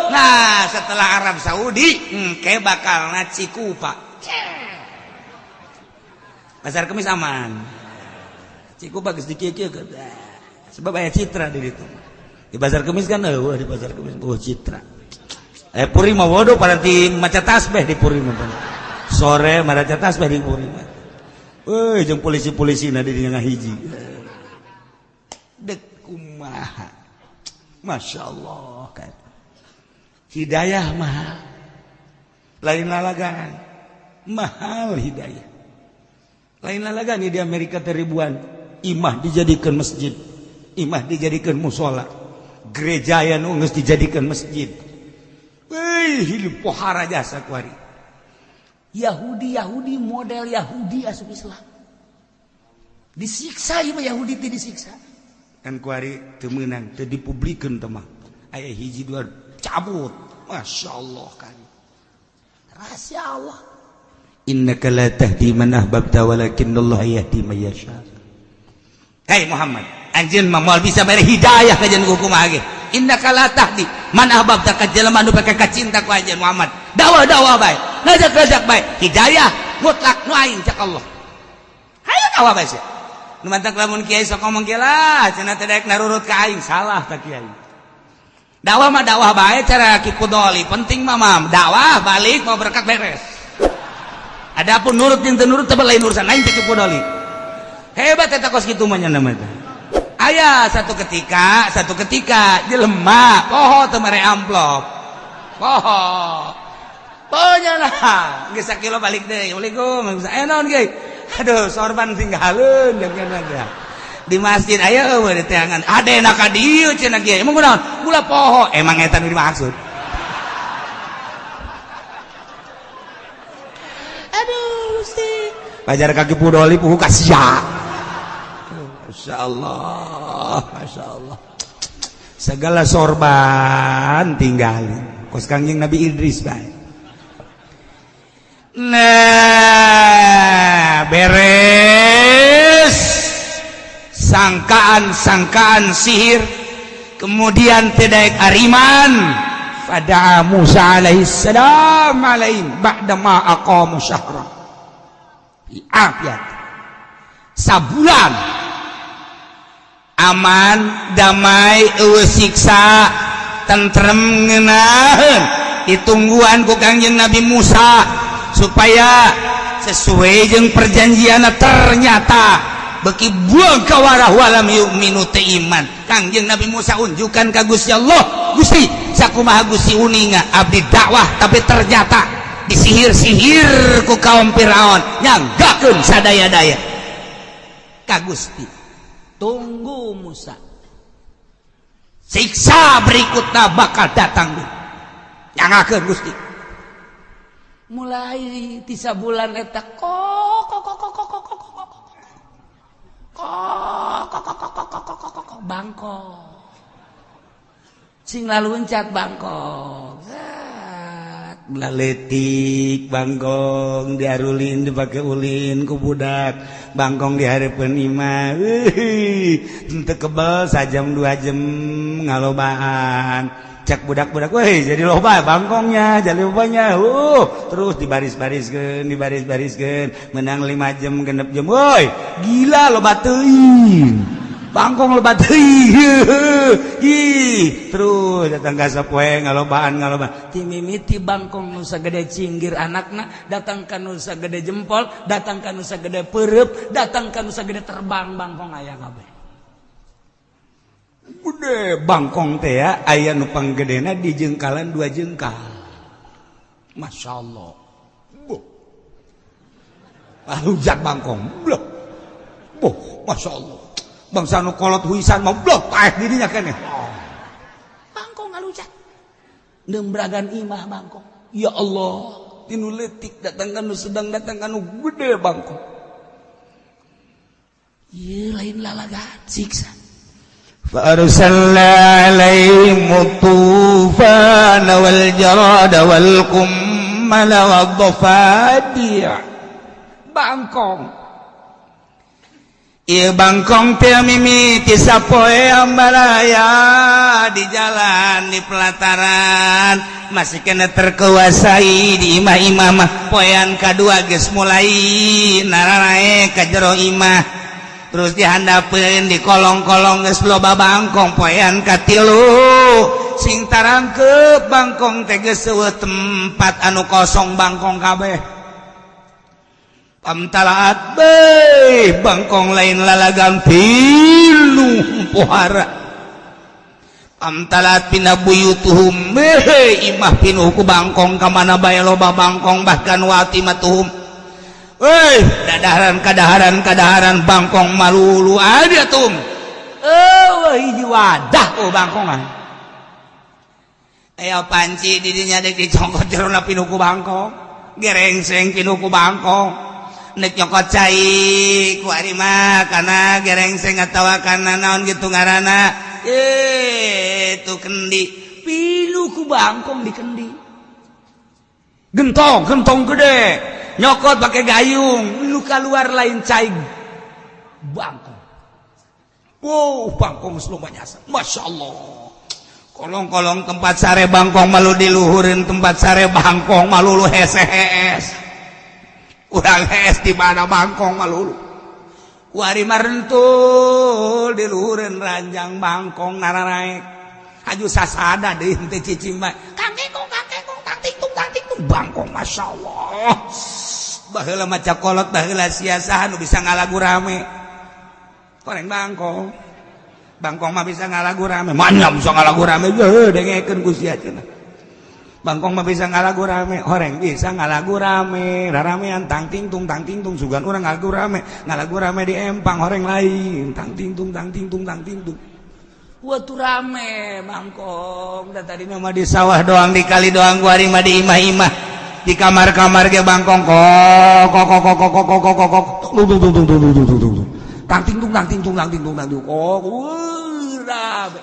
Nah setelah Arab Saudi, kayak bakal Cikupa. Pasar Kemis aman. Ciku bagus dikieu-kieu sebab aya citra di ditu. Di Pasar Kemis kan di Pasar Kemis citra. Puri mah wodo paranti maca tasbih di puri mah. Sore maca tasbih di puri mah. Jeung polisi-polisina di dieu ngahiji. Dek kumaha. Masyaallah kan. Hidayah mahal. Lain lalagaan. Mahal hidayah. Lain lalagaan di Amerika ribuan. Imah dijadikan masjid, imah dijadikan musola, gereja yang nunggus dijadikan masjid. Hidup pohara jasa kuari. Yahudi model Yahudi asup Islam. Disiksa ieu Yahudi teh disiksa. Kan kuari teu meunang, teu dipublikeun teh mah. Aya hiji dua cabut. Masyaallah kan. Rahasia Allah. Innaka la tahdi man ahbabta walakinnallaha yahdi man yasha. Hei Muhammad, anjeun mah moal bisa mere hidayah ka jeung kumaha ge. Innaka la tahdi man ahbabta ka jelema anu pake kacinta ku anjeun Muhammad. Dakwah bae, ngajak bae, hidayah mutlak nu aing cak Allah. Hayu dakwah bae sia. Nu mantak lamun kiai sok ngomong ge lah, cenah teh daek narurut ka aing, salah tak kiai. Dakwah mah dakwah bae cara Ki Pudoli, penting mah dakwah balik mau berkat beres. Adapun nurut jeung teu nurut teh lain urusan aing teh Ki Pudoli. Hebat eta kos kitu mah nya nama teh. Aya satu ketika jelema poho teu mere amplop. Poho. Ponya lah, geus sakilo balik deui. Assalamualaikum. Naon ge? Aduh, sorban tinggalin jeung kana. Di masjid aya eueuh teh teangan. Adena ka dieu cenah ge. Emang kunaon? Gula poho. Emang eta nu dimaksud. Aduh, Gusti. Pajar kaki Pudoli puhu ka sia. Masyaallah. Segala sorban tinggalin. Kos Kangjeng Nabi Idris bae. Nah, beres sangkaan sihir, kemudian tedaek ariman pada Musa alaihissalam alaihim ba'da ma aqamu syahra afiat sabulan aman damai eueuh siksa tentrem ngeunaheun ditungguan ku Kangjeng Nabi Musa supaya sesuai jeung perjanjianna ternyata beki buang ka warah walam yu'minu teh iman. Kangjeng Nabi Musa unjukkan ka Gusti Allah, Gusti sakumaha Gusti uninga abdi dakwah tapi ternyata disihir-sihir ku kaum Firaun nyanggakeun sadaya-daya ka Gusti. Tunggu Musa, siksa berikutnya bakal datang nyangakeun Gusti. Mulai 3 bulan eta bangkok sing laluncat bangkok melaletik bangkong diarulin dipake ulin ku budak bangkong dihareupeun imah teu kebal sajam 2 jam ngalobaan cek budak-budak, weh jadi loba bangkongnya, jadi lobanya, terus dibaris-bariskeun, menang 5 jam, genep jam, woi, gila loba teuing, bangkong loba teuing, terus datang ka sapoe ngalobaan, ti mimiti bangkong nu sagede cinggir anakna, datang ka nu sagede jempol, datang ka nu sagede peureup, datang ka nu sagede terbang bangkong aya kabeh. Gede bangkong teh ya aya nu panggedena di jengkalan 2 jengkal. Masyaallah. Alujak bangkong. Blok. Masyaallah. Bangsa nu kolot huisan mah blok paeh dirinya keneh. Bangkong alujak. Nembragan imah bangkong. Ya Allah, tinu leutik datang ka nu sedang datang ka nu gede bangkong. Ieu lain lalagaan siksa. فأرسلنا عليهم الطوفان والجراد والقمل والضفادع bangkong ieu bangkong teh mimiti sapoe ambalaya di jalan di pelataran masih kena terkuasai di imah-imah mah poean kadua geus mulai naranae ka jero imah terus dihandapeun di kolong-kolong geus loba bangkong poean katilu sing tarangkeup bangkong teh geus eueuh tempat anu kosong bangkong kabeh pamtalaat beuh bangkong lain lalagan pilu pohara pamtalaat pina buyutuhum imah pinuh ku bangkong ka mana bae loba bangkong bahkan watimatuhum. Woi, kadaharan bangkong malulu ada tum. Hiji wadah bangkongan. Ayo panci didinya dek dicongkot jerona pinuku bangkong. gerengseng pinuh ku bangkong nek nyokot cai ku ari mah kana gerengseng atawa kana naon gitu ngaranna itu kendi pinuh ku bangkong di kendi gentong gede nyokot pakai gayung lu keluar lain cai bangkong wow bangkong selama nyasa Masya Allah kolong-kolong tempat sare bangkong malu diluhurin tempat sare bangkong malu lu heses urang hes di mana bangkong malu wari marentul diluhurin ranjang bangkong naranaik aju sasada deh teh cicing mah kangkengkong tang ting bangkong Masya Allah baheula maca kolot baheula sia-saha nu bisa ngalagu rame koreng bangkong mah bisa ngalagu rame mana bisa ngalagu rame dengekeun ku sia cenah bangkong mah bisa ngalagu rame horeng bisa ngalagu rame raramean tang ting tung sugan urang ngalagu rame di empang horeng lain tang ting tung wah tuh rame bangkong da tadi mah di sawah doang di kali doang gua ari mah di imah-imah di kamar-kamar ge bangkong kok tang ting tung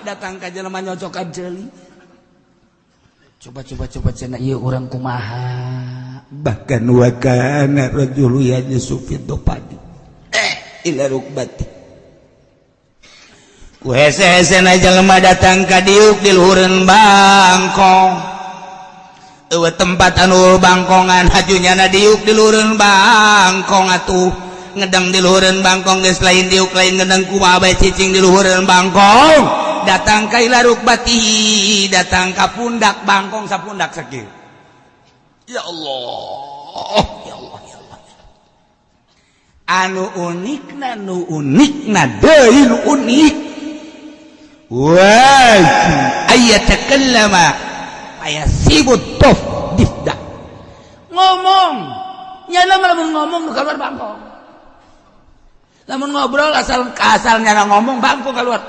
datang ka jelema nyocokan jeli coba cenah ieu urang kumaha bahkan wa kana rajulu yajsufid dopadi ila rukbati ku hese-hesena jelema datang ka diuk di luhureun bangkong eueuh tempat anu bangkongan hajunyana diuk di luhureun bangkong atuh ngedang di luhureun bangkong geus lain diuk lain ngedang kumaha bae cicing di luhureun bangkong datang ka ila rukbatihi datang ka pundak bangkong sapundak sakit ya Allah anu unikna deui nu unik wa ayatakallama ayasibut tof difda ngomong nyana lamun ngomong nu keluar bangkong lamun ngobrol asalnya ngomong bangkong keluar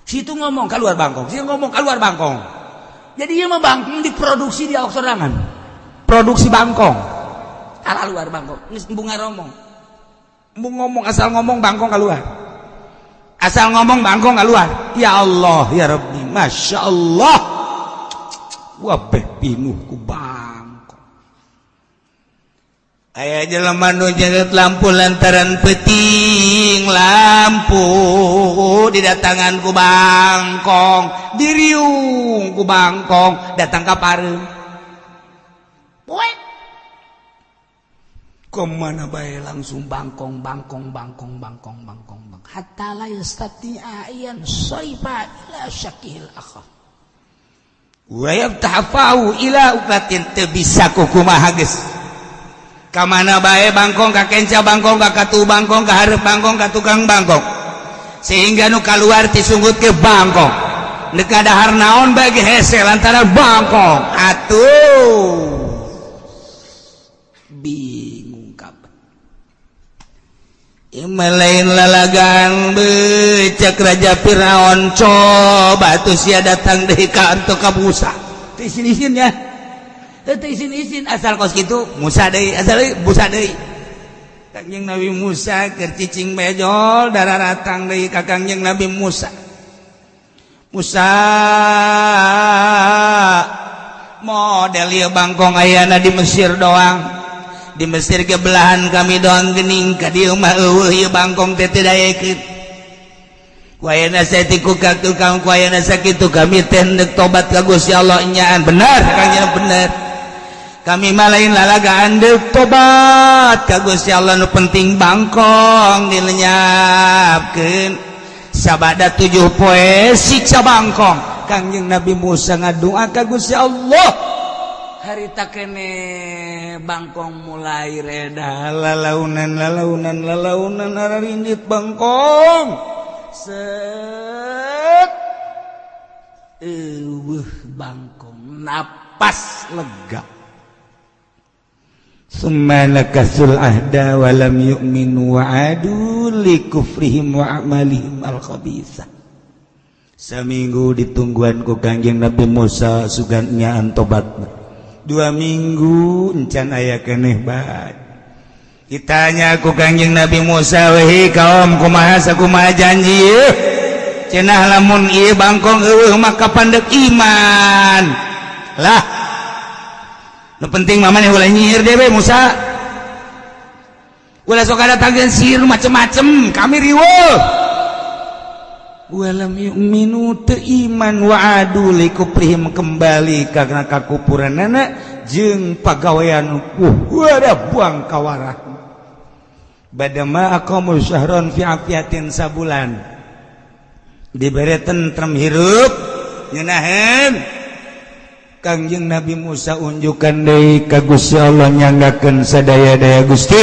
situ ngomong keluar bangkong situ ngomong keluar bangkong jadi ieu mah bangkong diproduksi di awak sorangan produksi bangkong ala luar bangkong geus embung ngaromong embung ngomong asal ngomong bangkong keluar asal ngomong bangkong keluar ya Allah ya Rabbi Masya Allah wabeh pinuh ku bangkong aya jelema nu jeget lampu lantaran peuting lampu didatangan ku bangkong diriung ku bangkong datang ka pareum poek kemana bae langsung bangkong hatta la yastati'a ayan saifa ila syakil akhar wa yaftahu ila ukatin teu bisa kumaha geus kamana bae bangkong ka kenca bangkong ka katu bangkong ka hareup bangkong ka tukang bangkong sehingga nu kaluar ti sunggut ke bangkong neuk kadahar naon bagi hese lantaran bangkong atuh bingung kabeh imalain lalagan becak raja Firaun coba tuh sia datang deui ka antu ka Musa teu isin-isin ya teu isin-isin asal kos kitu Musa deui asal Musa deui Kangjeng Nabi Musa keur cicing bejol dararatang deui ka Kangjeng Nabi Musa model ieu bangkong ayana di Mesir doang di Mesir ke belahan kami doang geuning ka dieu mah eueuh ieu bangkong teh teu daekeun ku ayana saeutik ku kakang ku ayana sakitu kami teh hendak tobat ka Gusti Allah nyaan bener Kangjeng bener kami mah lain lalagaan deuk tobat ka Gusti Allah nu penting bangkong dilenyapkeun sabada 7 poe siksa bangkong Kangjeng Nabi Musa ngadoa ka Gusti Allah harita kene bangkong mulai reda lalaunan ararindit bangkong set bangkong napas lega summa kasul ahda wa lam yu'minu wa adu li kufrihim wa amalihim al-khabithah saminggu ditungguan ku Kangjeng Nabi Musa sugan nyaan tobatna 2 minggu encan aya keneh bat. Ditanya ku Kangjeng Nabi Musa, wahai kaum kumaha sakumaha janji ieu? Cenah lamun ieu bangkong eueuh maka pandeg iman. Lah. Nu penting mah maneh ulah nyihir dewe Musa. Ulah sok ada tagihan sihir macem-macem, kami riweuh. Walam yu'minu teu iman wa adu li kuprihim kembali kana kakupuranana jeung pagawean ada buang kawarah. Badama aqamu syahron fi afiatin sabulan. Dibere tentrem hirup nyeunaheun. Kangjeng Nabi Musa unjukan deui ka Gusti Allah nyanggakeun sadaya-daya Gusti.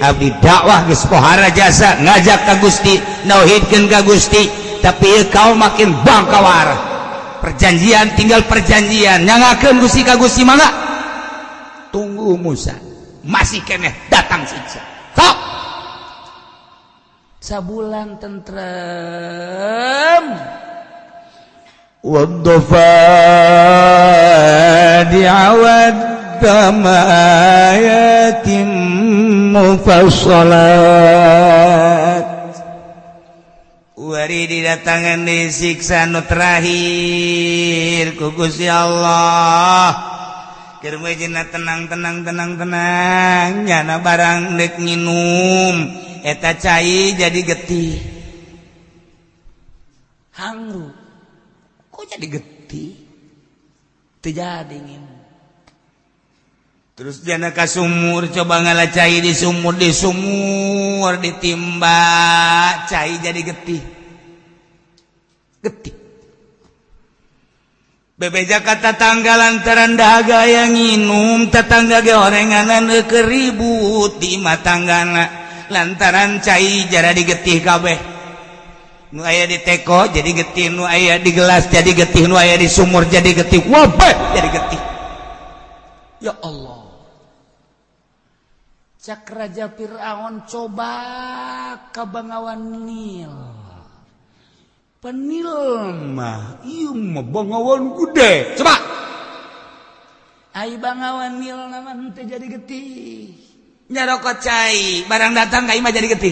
Abdi dakwah geus pohara jasa ngajak ka Gusti, nauhidkeun ka Gusti, tapi kau makin bang kawarah. Perjanjian tinggal perjanjian, nyangakeun Gusti ka Gusti mangga. Tunggu Musa, masih keneh datang siksa. Sok. Sabulan tentrem. Waddafadi awad ayatim mufassalat. Wari didatangan di siksa nu terakhir ku Gusti Allah. Keur meujeunna tenang nyana barang deuk nginum eta cai jadi getih. Hangru. Kok jadi getih? Teu jadi nginum. Terus jana ka sumur coba ngalah cai di sumur ditimba cai jadi getih. Bebeja ka tatangga lantaran dahaga yang nginum, tatangga ge orenganan keribut di matanggana lantaran cai jara digetih kabeh. Nu aya di teko jadi getih, nu aya di gelas jadi getih, nu aya di sumur jadi getih, wabeh jadi getih. Ya Allah. Cak Raja Fir'aun coba ka Bangawan Nil. Penil mah ieu mah Bangawan gede. Coba. Ai Bangawan Nil naman teh jadi getih. Nyarokot cai, barang datang ka imah jadi getih.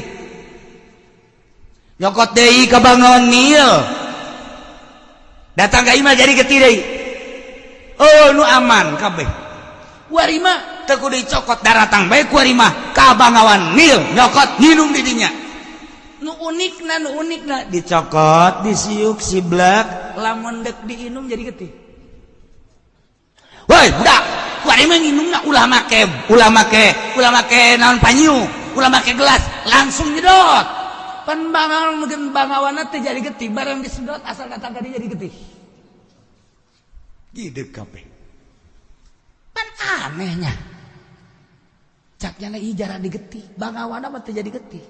Nyokot deui ka Bangawan Nil. Datang ka imah jadi getih deui. Oh, nu aman kabeh. Warima teu kudu dicokot daratang bae ku warima ka Bangawan Nil nyokot nginum di dinya. Nu unikna Dicokot, disiuk, siblak, lamun dek diinum jadi getih. woi budak, ku warima nginumna ulah make naon panyu, ulah make gelas, langsung nyedot. Pan Bangawana teh jadi getih, barang disedot asal datang ka dia jadi getih. Gidep kabeh. Kan anehnya caknya ijara digetih, Bangawana mah teh jadi getih.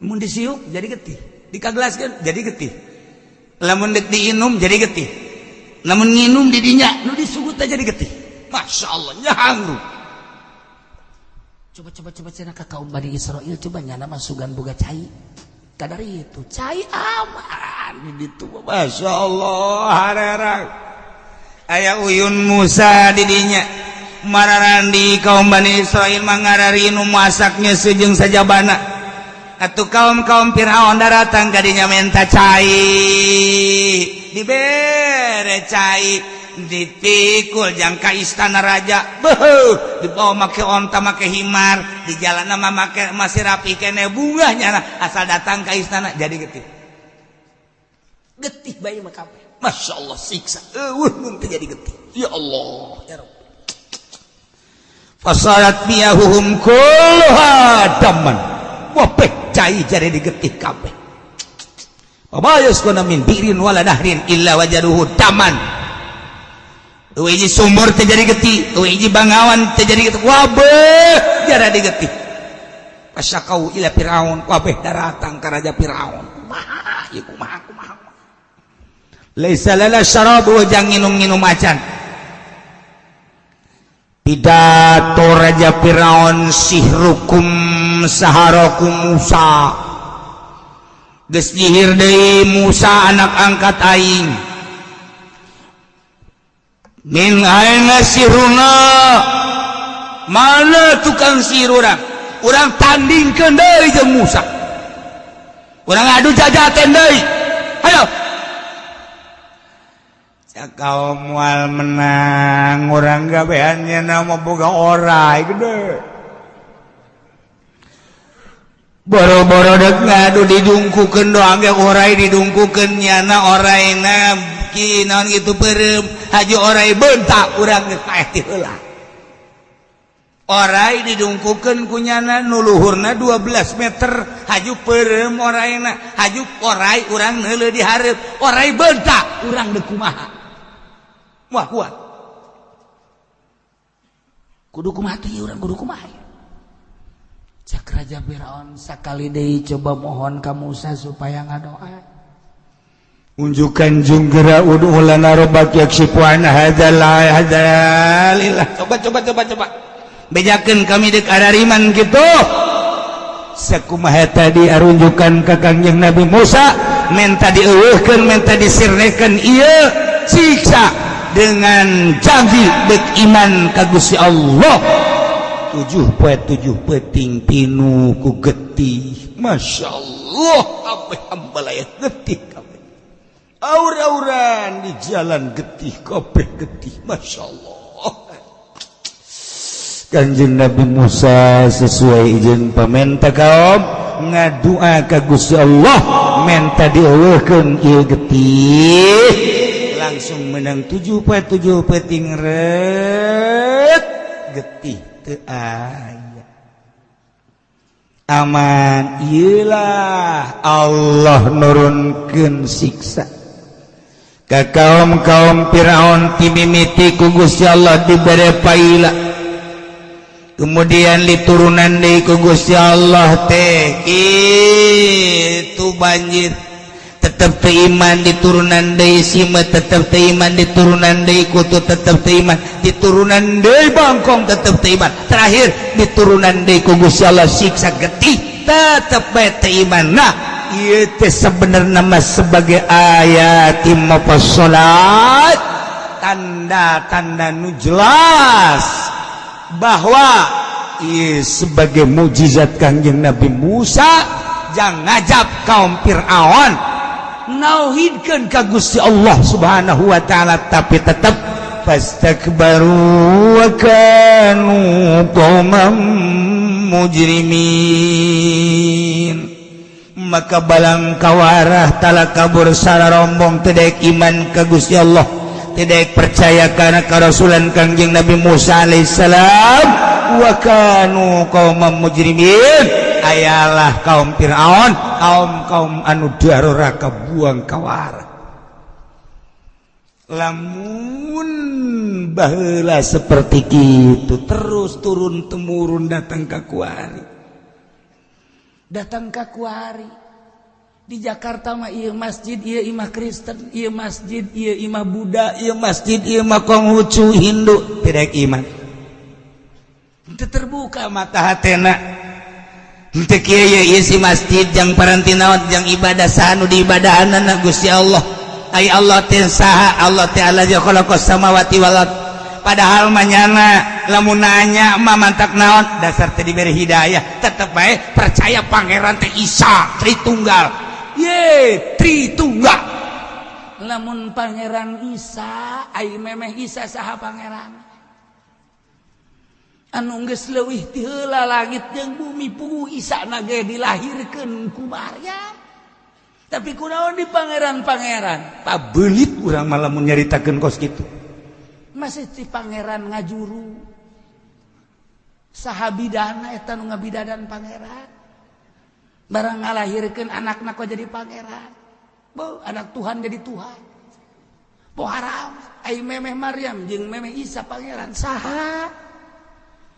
Mun disiuk jadi getih, dikagelaskeun jadi getih. Lamun dek diinum jadi getih. Lamun nginum di dinya nu disugut teh jadi getih. Masyaallah nyahangru. Coba cenah ka kaum Bani Israil coba nyana mah sugan boga cai. Kadari itu cai aman di ditu. Masyaallah harerang. Aya uyun Musa di dinya. Mararandi kaum Bani Israil mangarari nu masaknya sejeung sajabana. Atuh kaum Firaun datang ka dinya minta cai. Dibere cai, dipikul jang ka istana raja. Beuh, dibawa make onta make himar, di jalanna mah make masih rapi kene bunganya asal datang ka istana jadi getih. Getih bae mah kabeh. Masyaallah siksa. Mun teh jadi getih. Ya Allah, ya Rabb. Fasalat miyahuhum kulluha daman. Wabeh cai jadi digetih kabeh. Pabayas kuna min birin wala nahrin illa wajaduhu daman. Uiji sumur teh jadi getih, uiji Bangawan teh jadi getih. Wabeh jadi digetih. Pasyakau ila Firaun, wabeh daratang ka Raja Firaun. Kumaha ieu kumaha. Laisa lana syarabu jang nginum-nginum acan. Pidato Raja Firaun sihrukum saharakum Musa. Geus nyihir deui Musa anak angkat aing. min aina siruna mana tukang sihir urang tandingkeun deui jeung Musa urang adu jajaten deui hayo kaum moal menang urang gawean nya mah boga orai gede boro-boro dek ngadu didungkukeun doang ge orai didungkukeun nyana oraina naon gitu beureum haju orai bentak urang geus paeh ti heula orai didungkukeun ku nyana nu luhurna 12 meter haju beureum oraina haju orai urang neuleuh di hareup orai bentak urang deuk kumaha moal kuat kudu kumaha teh urang kudu kumaha cak Raja Firaun sakali deui coba mohon ka Musa supaya ngadoa unjukkan junggera ud'u lana rabbaka yakshifu anna hadzal coba bejakeun kami deuk arariman kitu sakumaha tadi arunjukan ka Kangjeng Nabi Musa menta dieuweuhkeun menta disirnekeun ieu siksa dengan janji deuk iman ka Gusti Allah 7 peting tinu ku getih Masya Allah kabeh hambalayah getih kabeh aur-auran di jalan getih kabeh getih Masya Allah Kanjeng Nabi Musa sesuai izin pamenta kaum ngadua ka Gusti Allah menta dieuweuhkeun ieu getih langsung menang 7 peting ret getih aya aman iyalah Allah nurunkeun siksa ka kaum Firaun timimiti ku Gusti Allah dibere paila kemudian diturunan deui ku Gusti Allah teh kitu banjir tetap teiman diturunan deui sima tetap teiman diturunan deui kutu tetap teiman diturunan deui bangkong tetap teiman terakhir diturunan deui ku Gusti Allah siksa getih tetap bae teiman nah ieu teh sabenerna mah sebagai ayat mufassalat tanda-tanda nu jelas bahwa ieu sebagai mukjizat Kangjeng Nabi Musa jang ngajab kaum Firaun nauhidkeun ka Gusti Allah Subhanahu wa taala tapi tetap fastakbaru wa kanu qauman mujrimin maka balang kawarah tala kabur sararombong teu daek iman ka Gusti Allah teu daek percaya kana karasulan Kangjeng Nabi Musa alaihissalam wa kanu qauman mujrimin ayalah kaum Firaun kaum anu daruraka buang kawara lamun baheula seperti kitu terus turun temurun datang ka kuari di Jakarta mah ieu masjid ieu imah Kristen ieu masjid ieu imah Buddha ieu masjid ieu mah Konghucu Hindu tidak iman teu terbuka mata hatena teu kieu ieu isi masjid jang paranti naon jang ibadah sanu di ibadahanna Gusti Allah ai Allah teh saha Allah teh allazi khalaqas samawati wal ard padahal manyana lamun nanya mah mantak naon dasar teh diberi hidayah tetep bae percaya pangeran teh Isa Tritunggal ye Tritunggal lamun pangeran Isa ai memeh Isa saha pangeran anu geus leuwih ti heula langit jeung bumi puguh Isana ge dilahirkeun ku Maryam tapi kunaon di pangeran-pangeran pabeulit urang mah lamun nyaritakeun kos kitu masih ti pangeran ngajuru saha bidana eta nu ngabidadan pangeran barang ngalahirkeun anakna kok jadi pangeran bo anak Tuhan jadi Tuhan bo haram ai memeh Maryam jeung memeh Isa pangeran saha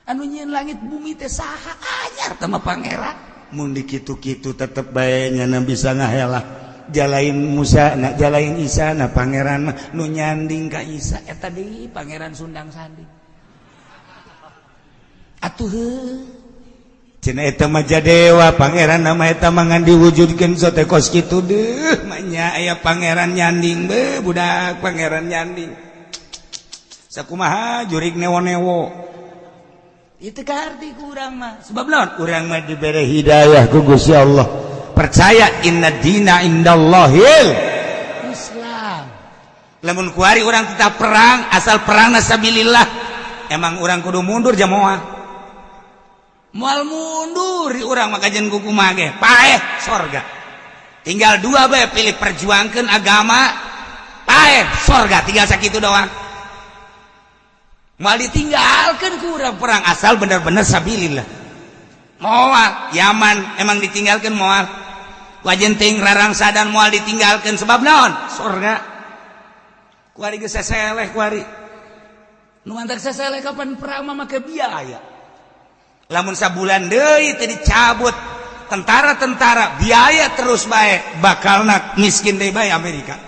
anu nyieun langit bumi teh saha anyar teh mah pangeran mun dikitu-kitu tetep bae nyana bisa ngahelah jalain Musa na jalain Isa na pangeran mah nu nyanding ka Isa eta deui pangeran Sundang Sanding atuh heuh cenah eta mah Jadewa pangeran nama eta mah ngan diwujudkeun sote kos kitu deuh mah nya aya pangeran nyanding be budak pangeran nyanding sakumaha jurig newo-newo itu arti kurang mah sebab naon urang mah dibere hidayah ku Gusti Allah percaya inna dina indallahil Islam lamun kuari urang tetap perang asal perang nasabilillah emang urang kudu mundur jamoah moal mundur urang maka jen kukumaha ge paeh sorga tinggal dua bae pilih perjuangkeun agama paeh sorga tinggal sakitu doang mal ditinggalkan kurang perang asal benar-benar sabilillah moal Yaman emang ditinggalkan moal wajen ting rarang sadan moal ditinggalkan sebab naon surga kuari geus seseleh kuari nu mantak seseleh kapan perang mah make biaya lamun sabulan deui teh dicabut tentara-tentara biaya terus bae bakalna miskin deui bae Amerika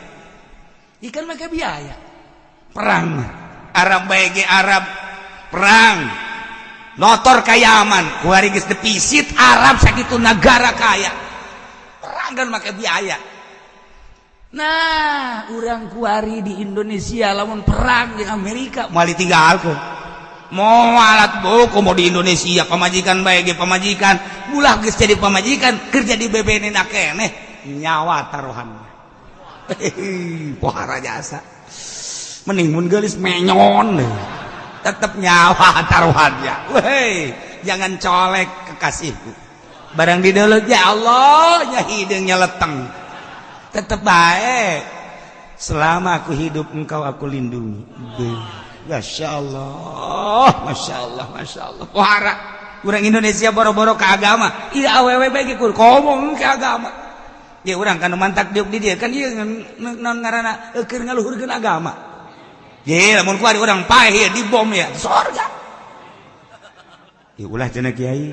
ikan make biaya perang Arab bae ge Arab perang notor ka Yaman kuari geus depisit Arab sakitu negara kaya perang dan make biaya nah urang kuari di Indonesia lamun perang di Amerika moal ditinggalkeun moalat boko mau di Indonesia pamajikan bae ge pamajikan ulah geus jadi pamajikan kerja di bebenena keneh nyawa taruhanna pohara jasa mending mun geulis menyon tetep nyawa taruhannya weh jangan colek kekasihku barang di deuleu ya Allah nya hideung nyeleteng tetep bae selama aku hidup engkau aku lindungi Masya Allah Masya Allah Masya Allah pohara urang Indonesia boro-boro ke agama iya awewe bae kur ngomong ke agama ya urang kan mantak diuk di dia kan ieu naon ngaranna keur ngaluhurkeun agama ya lamun kuari urang paeh ya dibom ya surga ya ulah cenah kiai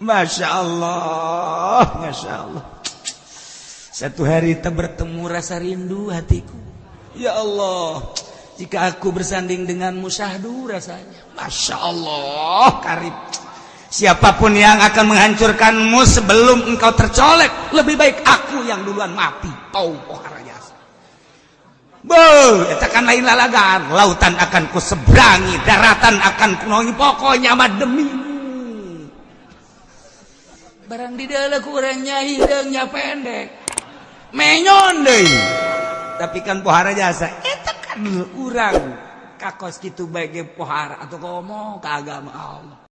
Masya Allah Masya Allah satu hari kita bertemu rasa rindu hatiku ya Allah jika aku bersanding denganmu syahdu rasanya Masya Allah karib siapapun yang akan menghancurkanmu sebelum engkau tercolek lebih baik aku yang duluan mati tau pohara jasa eta kan lain lalagan lautan akan ku seberangi daratan akan ku naungi pokoknya mah demimu barang di deuleu kurangnya hideungnya pendek menyon deui tapi kan pohara jasa eta kan urang kakos kitu bae ge pohara atuh komo ka agama Allah